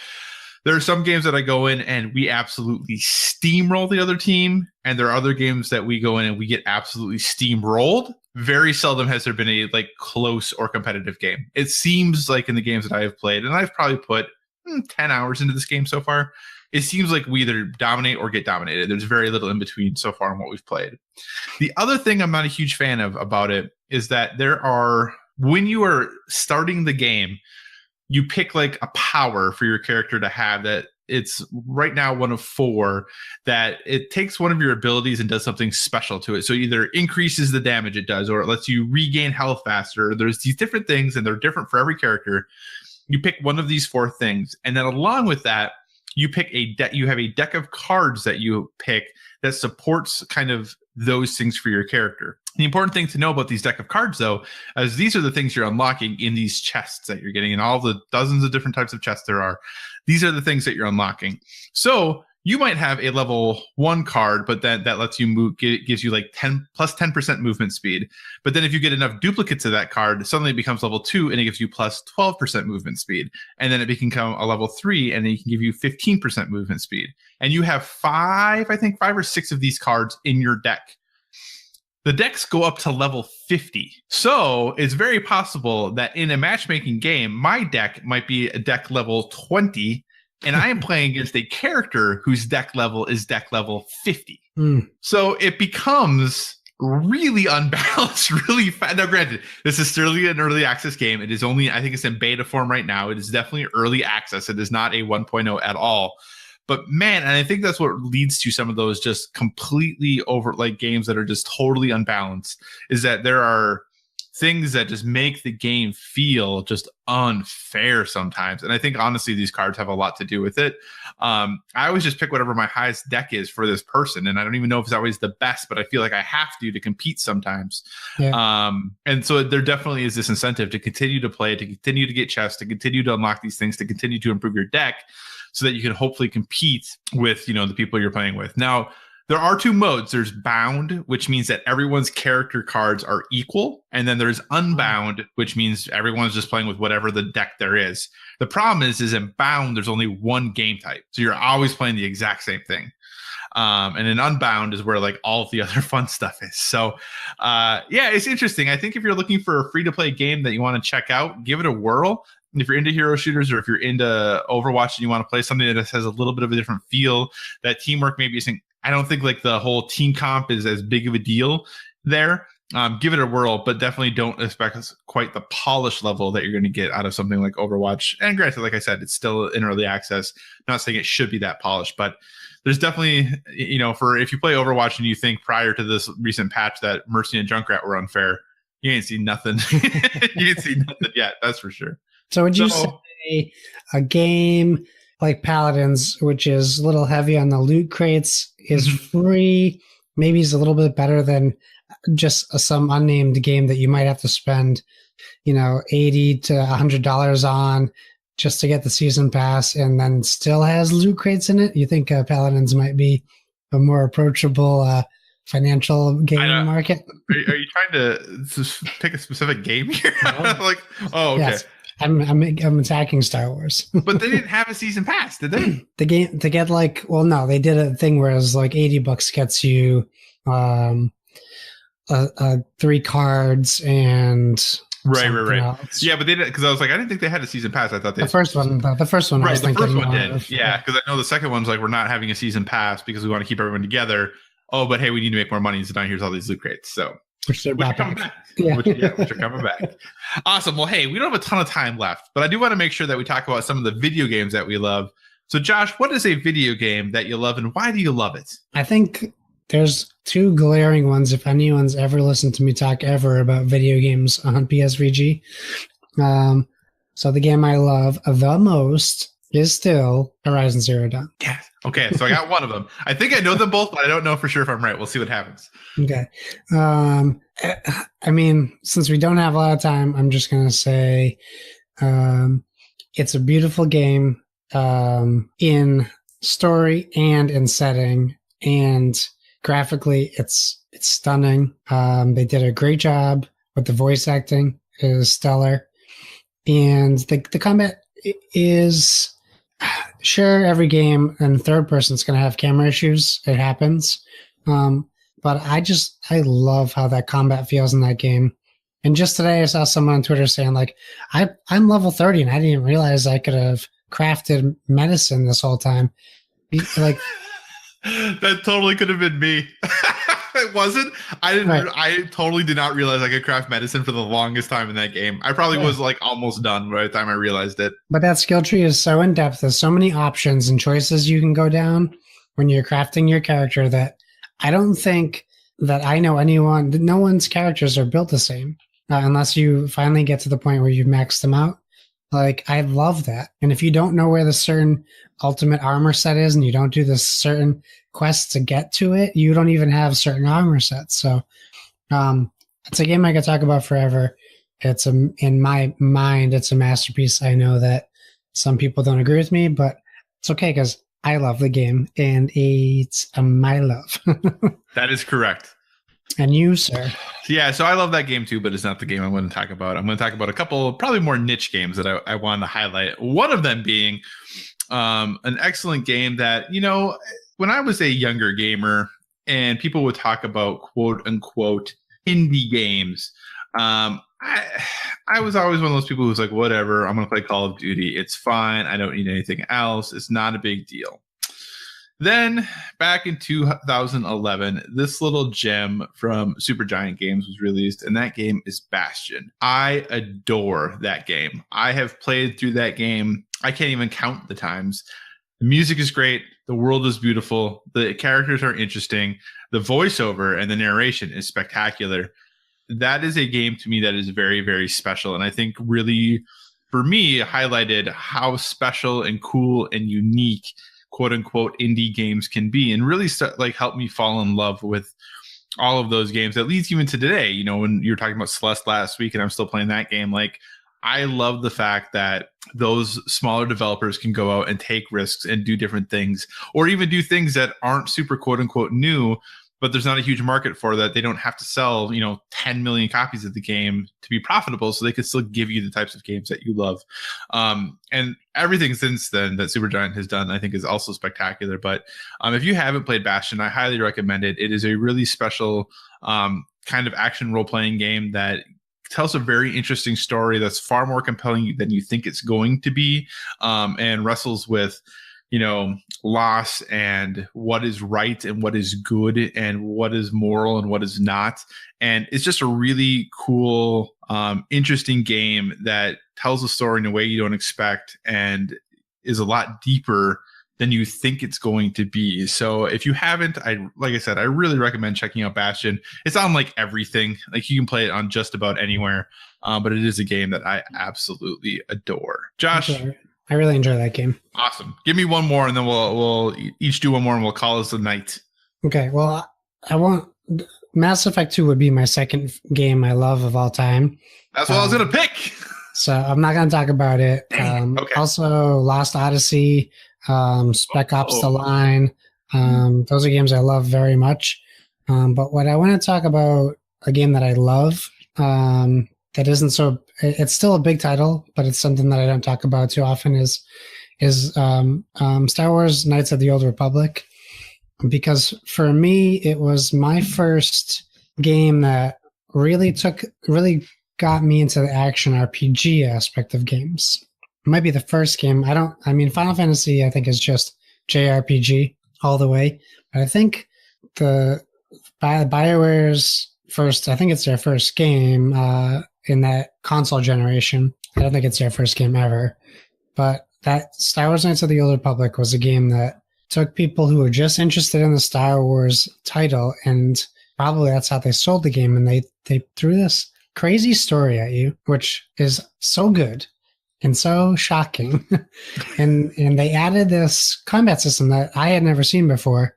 There are some games that I go in and we absolutely steamroll the other team, and there are other games that we go in and we get absolutely steamrolled. Very seldom has there been a close or competitive game. It seems like in the games that I have played, and I've probably put 10 hours into this game so far, it seems like we either dominate or get dominated. There's very little in between so far in what we've played. The other thing I'm not a huge fan of about it is that when you are starting the game, you pick a power for your character to have that it's right now one of 4 that it takes one of your abilities and does something special to it. So either increases the damage it does, or it lets you regain health faster. There's these different things, and they're different for every character. You pick one of these 4 things, and then along with that, you pick you have a deck of cards that you pick that supports kind of those things for your character. The important thing to know about these deck of cards, though, is these are the things you're unlocking in these chests that you're getting, in all the dozens of different types of chests there are. These are the things that you're unlocking. So you might have a level 1 card, but that lets you move, gives you like 10% movement speed. But then if you get enough duplicates of that card, suddenly it becomes level 2 and it gives you plus 12% movement speed. And then it can become a level 3 and then it can give you 15% movement speed. And you have 5 or 6 of these cards in your deck. The decks go up to level 50. So it's very possible that in a matchmaking game, my deck might be a deck level 20, and I am playing against a character whose deck level is deck level 50. So it becomes really unbalanced, really fast. Now, granted, this is still an early access game. It is only, I think it's in beta form right now. It is definitely early access. It is not a 1.0 at all. But man, and I think that's what leads to some of those just completely over like games that are just totally unbalanced, is that there are things that just make the game feel just unfair sometimes. And I think honestly, these cards have a lot to do with it. I always just pick whatever my highest deck is for this person. And I don't even know if it's always the best, but I feel like I have to compete sometimes. Yeah. And so there definitely is this incentive to continue to play, to continue to get chests, to continue to unlock these things, to continue to improve your deck, so that you can hopefully compete with, the people you're playing with. Now, there are 2 modes. There's bound, which means that everyone's character cards are equal. And then there's unbound, which means everyone's just playing with whatever the deck there is. The problem is in bound, there's only 1 game type. So you're always playing the exact same thing. And in unbound is where like all of the other fun stuff is. So yeah, it's interesting. I think if you're looking for a free-to-play game that you want to check out, give it a whirl. If you're into hero shooters, or if you're into Overwatch and you want to play something that has a little bit of a different feel, that teamwork maybe isn't, I don't think like the whole team comp is as big of a deal there. Give it a whirl, but definitely don't expect quite the polish level that you're going to get out of something like Overwatch. And granted, like I said, it's still in early access. I'm not saying it should be that polished, but there's definitely, for if you play Overwatch and you think prior to this recent patch that Mercy and Junkrat were unfair, you ain't seen nothing. You ain't seen nothing yet. That's for sure. So would you say a game like Paladins, which is a little heavy on the loot crates, is free, maybe is a little bit better than just some unnamed game that you might have to spend, $80 to $100 on just to get the season pass, and then still has loot crates in it? You think Paladins might be a more approachable financial gaming market? Are you trying to pick a specific game here? Like, oh, okay. Yes. I'm attacking Star Wars. But they didn't have a season pass, did they? The game to get no, they did a thing where it was like $80 gets you 3 cards and right. else. Yeah, but they didn't, because I was like, I didn't think they had a season pass. I thought they the first one. Right, the first one did. Yeah, because I know the second one's like, we're not having a season pass because we want to keep everyone together. Oh, but hey, we need to make more money, so now here's all these loot crates. So which are coming back. Yeah. Which are coming back. Awesome. Well, hey, we don't have a ton of time left, but I do want to make sure that we talk about some of the video games that we love. So, Josh, what is a video game that you love, and why do you love it? I think there's 2 glaring ones. If anyone's ever listened to me talk ever about video games on PSVG, so the game I love the most is still Horizon Zero Dawn. Yeah. Okay, so I got one of them. I think I know them both, but I don't know for sure if I'm right. We'll see what happens. Okay. I mean, since we don't have a lot of time, I'm just going to say it's a beautiful game in story and in setting, and graphically it's stunning. They did a great job with the voice acting. It is stellar. And the combat is... Sure, every game in third person is going to have camera issues. It happens. But I love how that combat feels in that game. And just today I saw someone on Twitter saying, like, I'm level 30 and I didn't even realize I could have crafted medicine this whole time. Like, that totally could have been me. I wasn't. I didn't. Right. I totally did not realize I could craft medicine for the longest time in that game. I probably was like almost done by the time I realized it. But that skill tree is so in depth. There's so many options and choices you can go down when you're crafting your character that I don't think that I know anyone. No one's characters are built the same unless you finally get to the point where you've maxed them out. Like, I love that. And if you don't know where the certain ultimate armor set is and you don't do the certain quests to get to it, you don't even have certain armor sets. So it's a game I could talk about forever. In my mind, it's a masterpiece. I know that some people don't agree with me, but it's okay because I love the game and it's my love. That is correct. And you, sir? Yeah, so I love that game too, but it's not the game I'm going to talk about. I'm going to talk about a couple probably more niche games that I wanted to highlight. One of them being an excellent game that, you know, when I was a younger gamer and people would talk about quote unquote indie games, I was always one of those people who's like, whatever, I'm going to play Call of Duty. It's fine. I don't need anything else. It's not a big deal. Then back in 2011, this little gem from Supergiant Games was released, and that game is Bastion. I adore that game. I have played through that game. I can't even count the times. The music is great. The world is beautiful. The characters are interesting. The voiceover and the narration is spectacular. That is a game to me that is very, very special. And I think really, for me, highlighted how special and cool and unique quote unquote indie games can be, and really help me fall in love with all of those games. That leads even to today, you know, when you were talking about Celeste last week and I'm still playing that game. Like, I love the fact that those smaller developers can go out and take risks and do different things, or even do things that aren't super quote unquote new, but there's not a huge market for that. They don't have to sell, 10 million copies of the game to be profitable, so they can still give you the types of games that you love. And everything since then that Supergiant has done, I think, is also spectacular. But if you haven't played Bastion, I highly recommend it. It is a really special kind of action role-playing game that tells a very interesting story that's far more compelling than you think it's going to be, and wrestles with loss and what is right and what is good and what is moral and what is not. And it's just a really cool, interesting game that tells a story in a way you don't expect and is a lot deeper than you think it's going to be. So if you haven't, like I said, I really recommend checking out Bastion. It's on like everything. Like, you can play it on just about anywhere, but it is a game that I absolutely adore. Josh? Okay. I really enjoy that game. Awesome. Give me one more, and then we'll each do one more, and we'll call this a night. Okay. Well, I want Mass Effect 2 would be my second game I love of all time. That's what I was going to pick. So I'm not going to talk about it. Okay. Also, Lost Odyssey, Spec Ops: The Line. Those are games I love very much. But what I want to talk about, a game that I love, that isn't so, it's still a big title, but it's something that I don't talk about too often, is Star Wars Knights of the Old Republic. Because for me, it was my first game that really got me into the action RPG aspect of games. It might be the first game. Final Fantasy, I think, is just JRPG all the way. But I think BioWare's first, I think it's their first game in that console generation. I don't think it's their first game ever. But that Star Wars Knights of the Old Republic was a game that took people who were just interested in the Star Wars title, and probably that's how they sold the game. And they threw this crazy story at you, which is so good and so shocking. and they added this combat system that I had never seen before.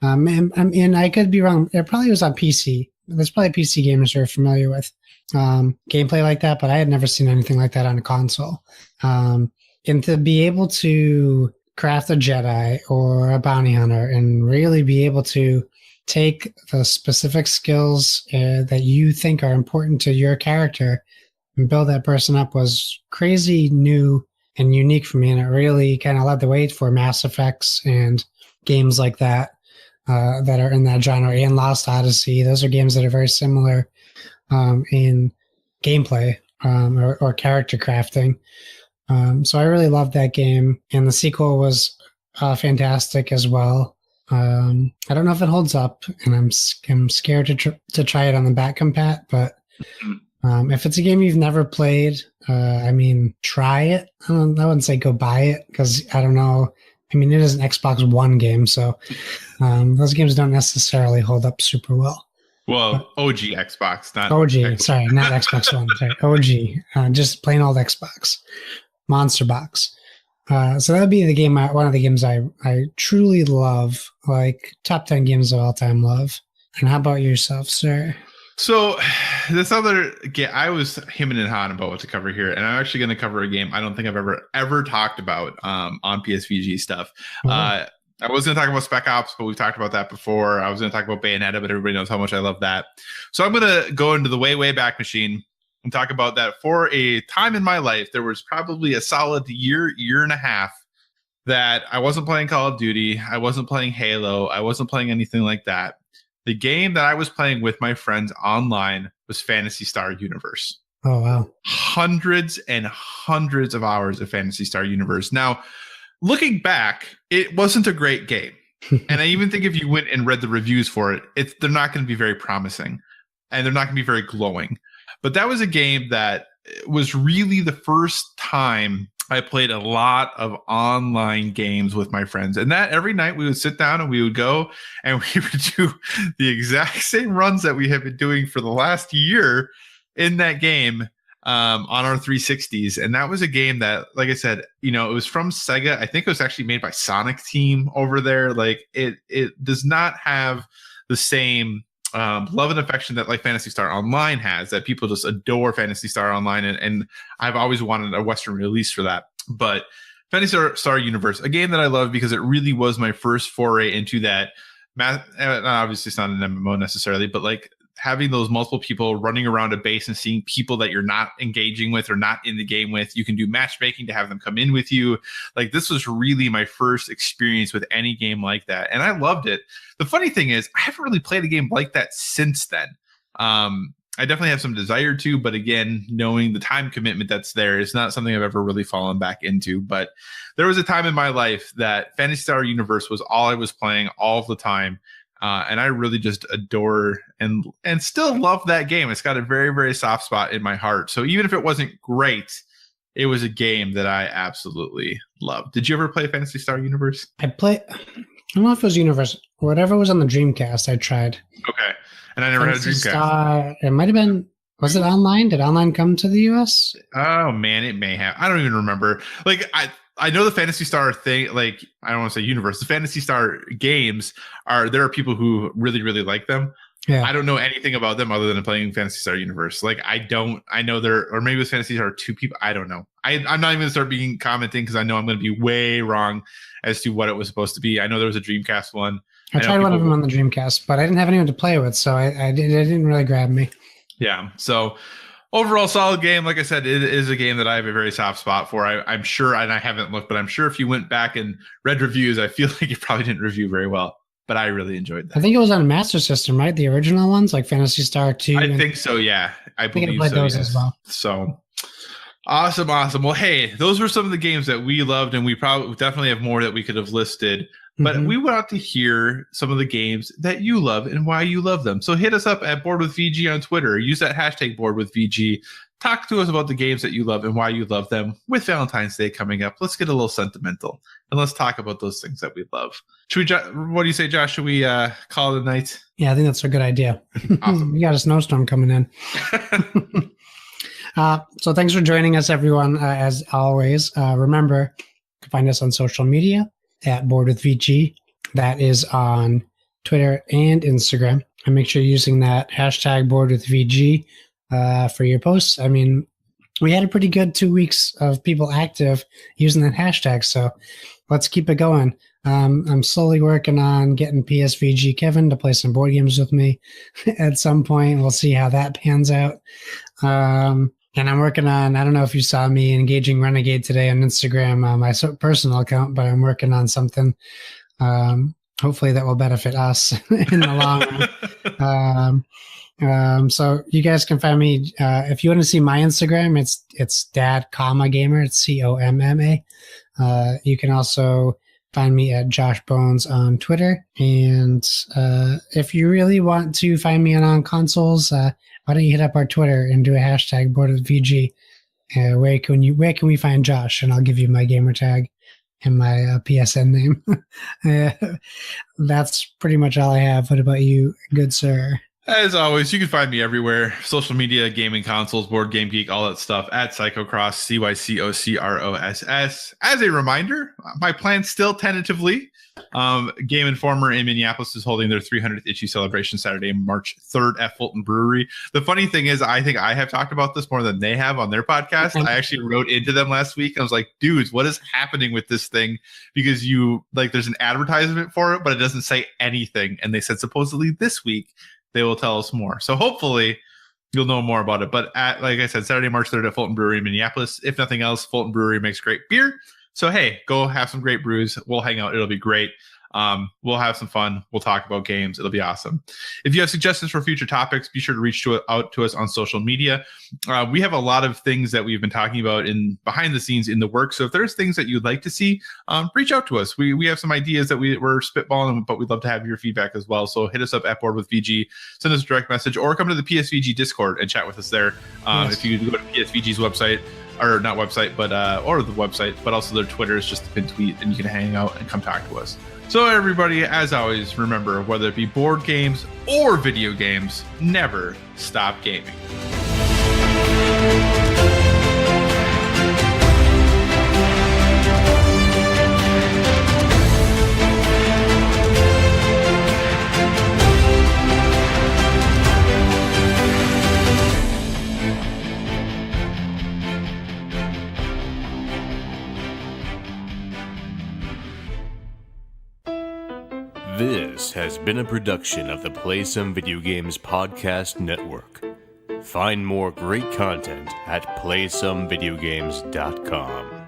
And I could be wrong. It probably was on PC. There's probably PC gamers who are familiar with gameplay like that, but I had never seen anything like that on a console. And to be able to craft a Jedi or a bounty hunter and really be able to take the specific skills that you think are important to your character and build that person up was crazy new and unique for me. And it really kind of led the way for Mass Effects and games like that that are in that genre, and Lost Odyssey. Those are games that are very similar in gameplay or character crafting. So I really loved that game. And the sequel was fantastic as well. I don't know if it holds up, and I'm scared to try it on the back compat. But if it's a game you've never played, I mean, try it. I wouldn't say go buy it because I don't know. I mean, it is an Xbox One game, so those games don't necessarily hold up super well. Well, OG Xbox, not OG. Xbox. Sorry, not Xbox One. Sorry, OG. Just plain old Xbox, Monster Box. So that would be one of the games I truly love, like top 10 games of all time love. And how about yourself, sir? So this other game, I was hemming and hawing about what to cover here, and I'm actually going to cover a game I don't think I've ever talked about on PSVG stuff. I was going to talk about Spec Ops, but we've talked about that before. I was going to talk about Bayonetta, but everybody knows how much I love that. So I'm going to go into the way back machine and talk about that. For a time in my life, there was probably a solid year and a half that I wasn't playing Call of Duty. I wasn't playing Halo. I wasn't playing anything like that. The game that I was playing with my friends online was Phantasy Star Universe. Oh, wow. Hundreds and hundreds of hours of Phantasy Star Universe. Now, looking back, it wasn't a great game. And I even think if you went and read the reviews for it, they're not going to be very promising. And they're not going to be very glowing. But that was a game that was really the first time I played a lot of online games with my friends. And that every night we would sit down and we would go and we would do the exact same runs that we have been doing for the last year in that game on our 360s. And that was a game that, like I said, it was from Sega. I think it was actually made by Sonic Team over there. Like it does not have the same love and affection that like Phantasy Star Online has, that people just adore Phantasy Star Online, and I've always wanted a Western release for that. But Phantasy Star Universe, a game that I love because it really was my first foray into that. Obviously, it's not an MMO necessarily, but like having those multiple people running around a base and seeing people that you're not engaging with or not in the game with. You can do matchmaking to have them come in with you. Like this was really my first experience with any game like that. And I loved it. The funny thing is I haven't really played a game like that since then. I definitely have some desire to, but again, knowing the time commitment that's there is not something I've ever really fallen back into. But there was a time in my life that Phantasy Star Universe was all I was playing all of the time. And I really just adore and still love that game. It's got a very, very soft spot in my heart. So even if it wasn't great, it was a game that I absolutely loved. Did you ever play Phantasy Star Universe? I don't know if it was Universe. Whatever was on the Dreamcast, I tried. Okay. And I never Phantasy had a Dreamcast. Star, it might have been, was it online? Did online come to the US? Oh, man, it may have. I don't even remember. Like, I know the Phantasy Star thing, like, I don't want to say universe. The Phantasy Star games there are people who really, really like them. Yeah. I don't know anything about them other than playing Phantasy Star Universe. Like, I know or maybe with Phantasy Star 2 people. I don't know. I'm not even going to start commenting because I know I'm going to be way wrong as to what it was supposed to be. I know there was a Dreamcast one. I tried one of them on the Dreamcast, but I didn't have anyone to play with, so it didn't really grab me. Yeah. So overall, solid game. Like I said, it is a game that I have a very soft spot for. I'm sure, and I haven't looked, but I'm sure if you went back and read reviews, I feel like you probably didn't review very well. But I really enjoyed that. I think it was on Master System, right? The original ones, like Phantasy Star 2. I think so, yeah. I believe played those as well. So awesome. Well, hey, those were some of the games that we loved, and we probably definitely have more that we could have listed. But we want to hear some of the games that you love and why you love them. So hit us up at Board with VG on Twitter. Use that hashtag Board with VG. Talk to us about the games that you love and why you love them. With Valentine's Day coming up, let's get a little sentimental and let's talk about those things that we love. Should we? What do you say, Josh? Should we call it a night? Yeah, I think that's a good idea. Awesome. You got a snowstorm coming in. So thanks for joining us, everyone. As always, remember, you can find us on social media at Board with VG. That is on Twitter and Instagram. And make sure you're using that hashtag Board with VG for your posts. I mean, we had a pretty good 2 weeks of people active using that hashtag, so let's keep it going. I'm slowly working on getting PSVG Kevin to play some board games with me at some point. We'll see how that pans out. And I'm working on, I don't know if you saw me engaging Renegade today on Instagram, my personal account, but I'm working on something, hopefully that will benefit us in the long run. So you guys can find me, if you want to see my Instagram, it's dad, gamer, it's COMMA. You can also find me at Josh Bones on Twitter. And if you really want to find me on consoles, why don't you hit up our Twitter and do a hashtag board with VG? Where can we find Josh? And I'll give you my gamer tag and my PSN name. That's pretty much all I have. What about you, good sir? As always, you can find me everywhere. Social media, gaming consoles, Board Game Geek, all that stuff at Psychocross, CYCOCROSS. As a reminder, my plan still tentatively. Game Informer in Minneapolis is holding their 300th issue celebration Saturday, March 3rd at Fulton Brewery. The funny thing is, I think I have talked about this more than they have on their podcast. I actually wrote into them last week. I was like, dudes, what is happening with this thing? Because there's an advertisement for it, but it doesn't say anything. And they said supposedly this week they will tell us more. So hopefully you'll know more about it. But like I said, Saturday, March 3rd at Fulton Brewery in Minneapolis. If nothing else, Fulton Brewery makes great beer. So, hey, go have some great brews. We'll hang out. It'll be great. We'll have some fun. We'll talk about games. It'll be awesome. If you have suggestions for future topics, be sure to reach out to us on social media. We have a lot of things that we've been talking about in behind the scenes in the work. So if there's things that you'd like to see, reach out to us. We have some ideas that we're spitballing, but we'd love to have your feedback as well. So hit us up at Board with VG, send us a direct message, or come to the PSVG Discord and chat with us there. Yes. If you go to PSVG's website, or not website, but or the website, but also their Twitter is just a pin tweet, and you can hang out and come talk to us. So everybody, as always, remember, whether it be board games or video games, never stop gaming. This has been a production of the Play Some Video Games Podcast Network. Find more great content at playsomevideogames.com.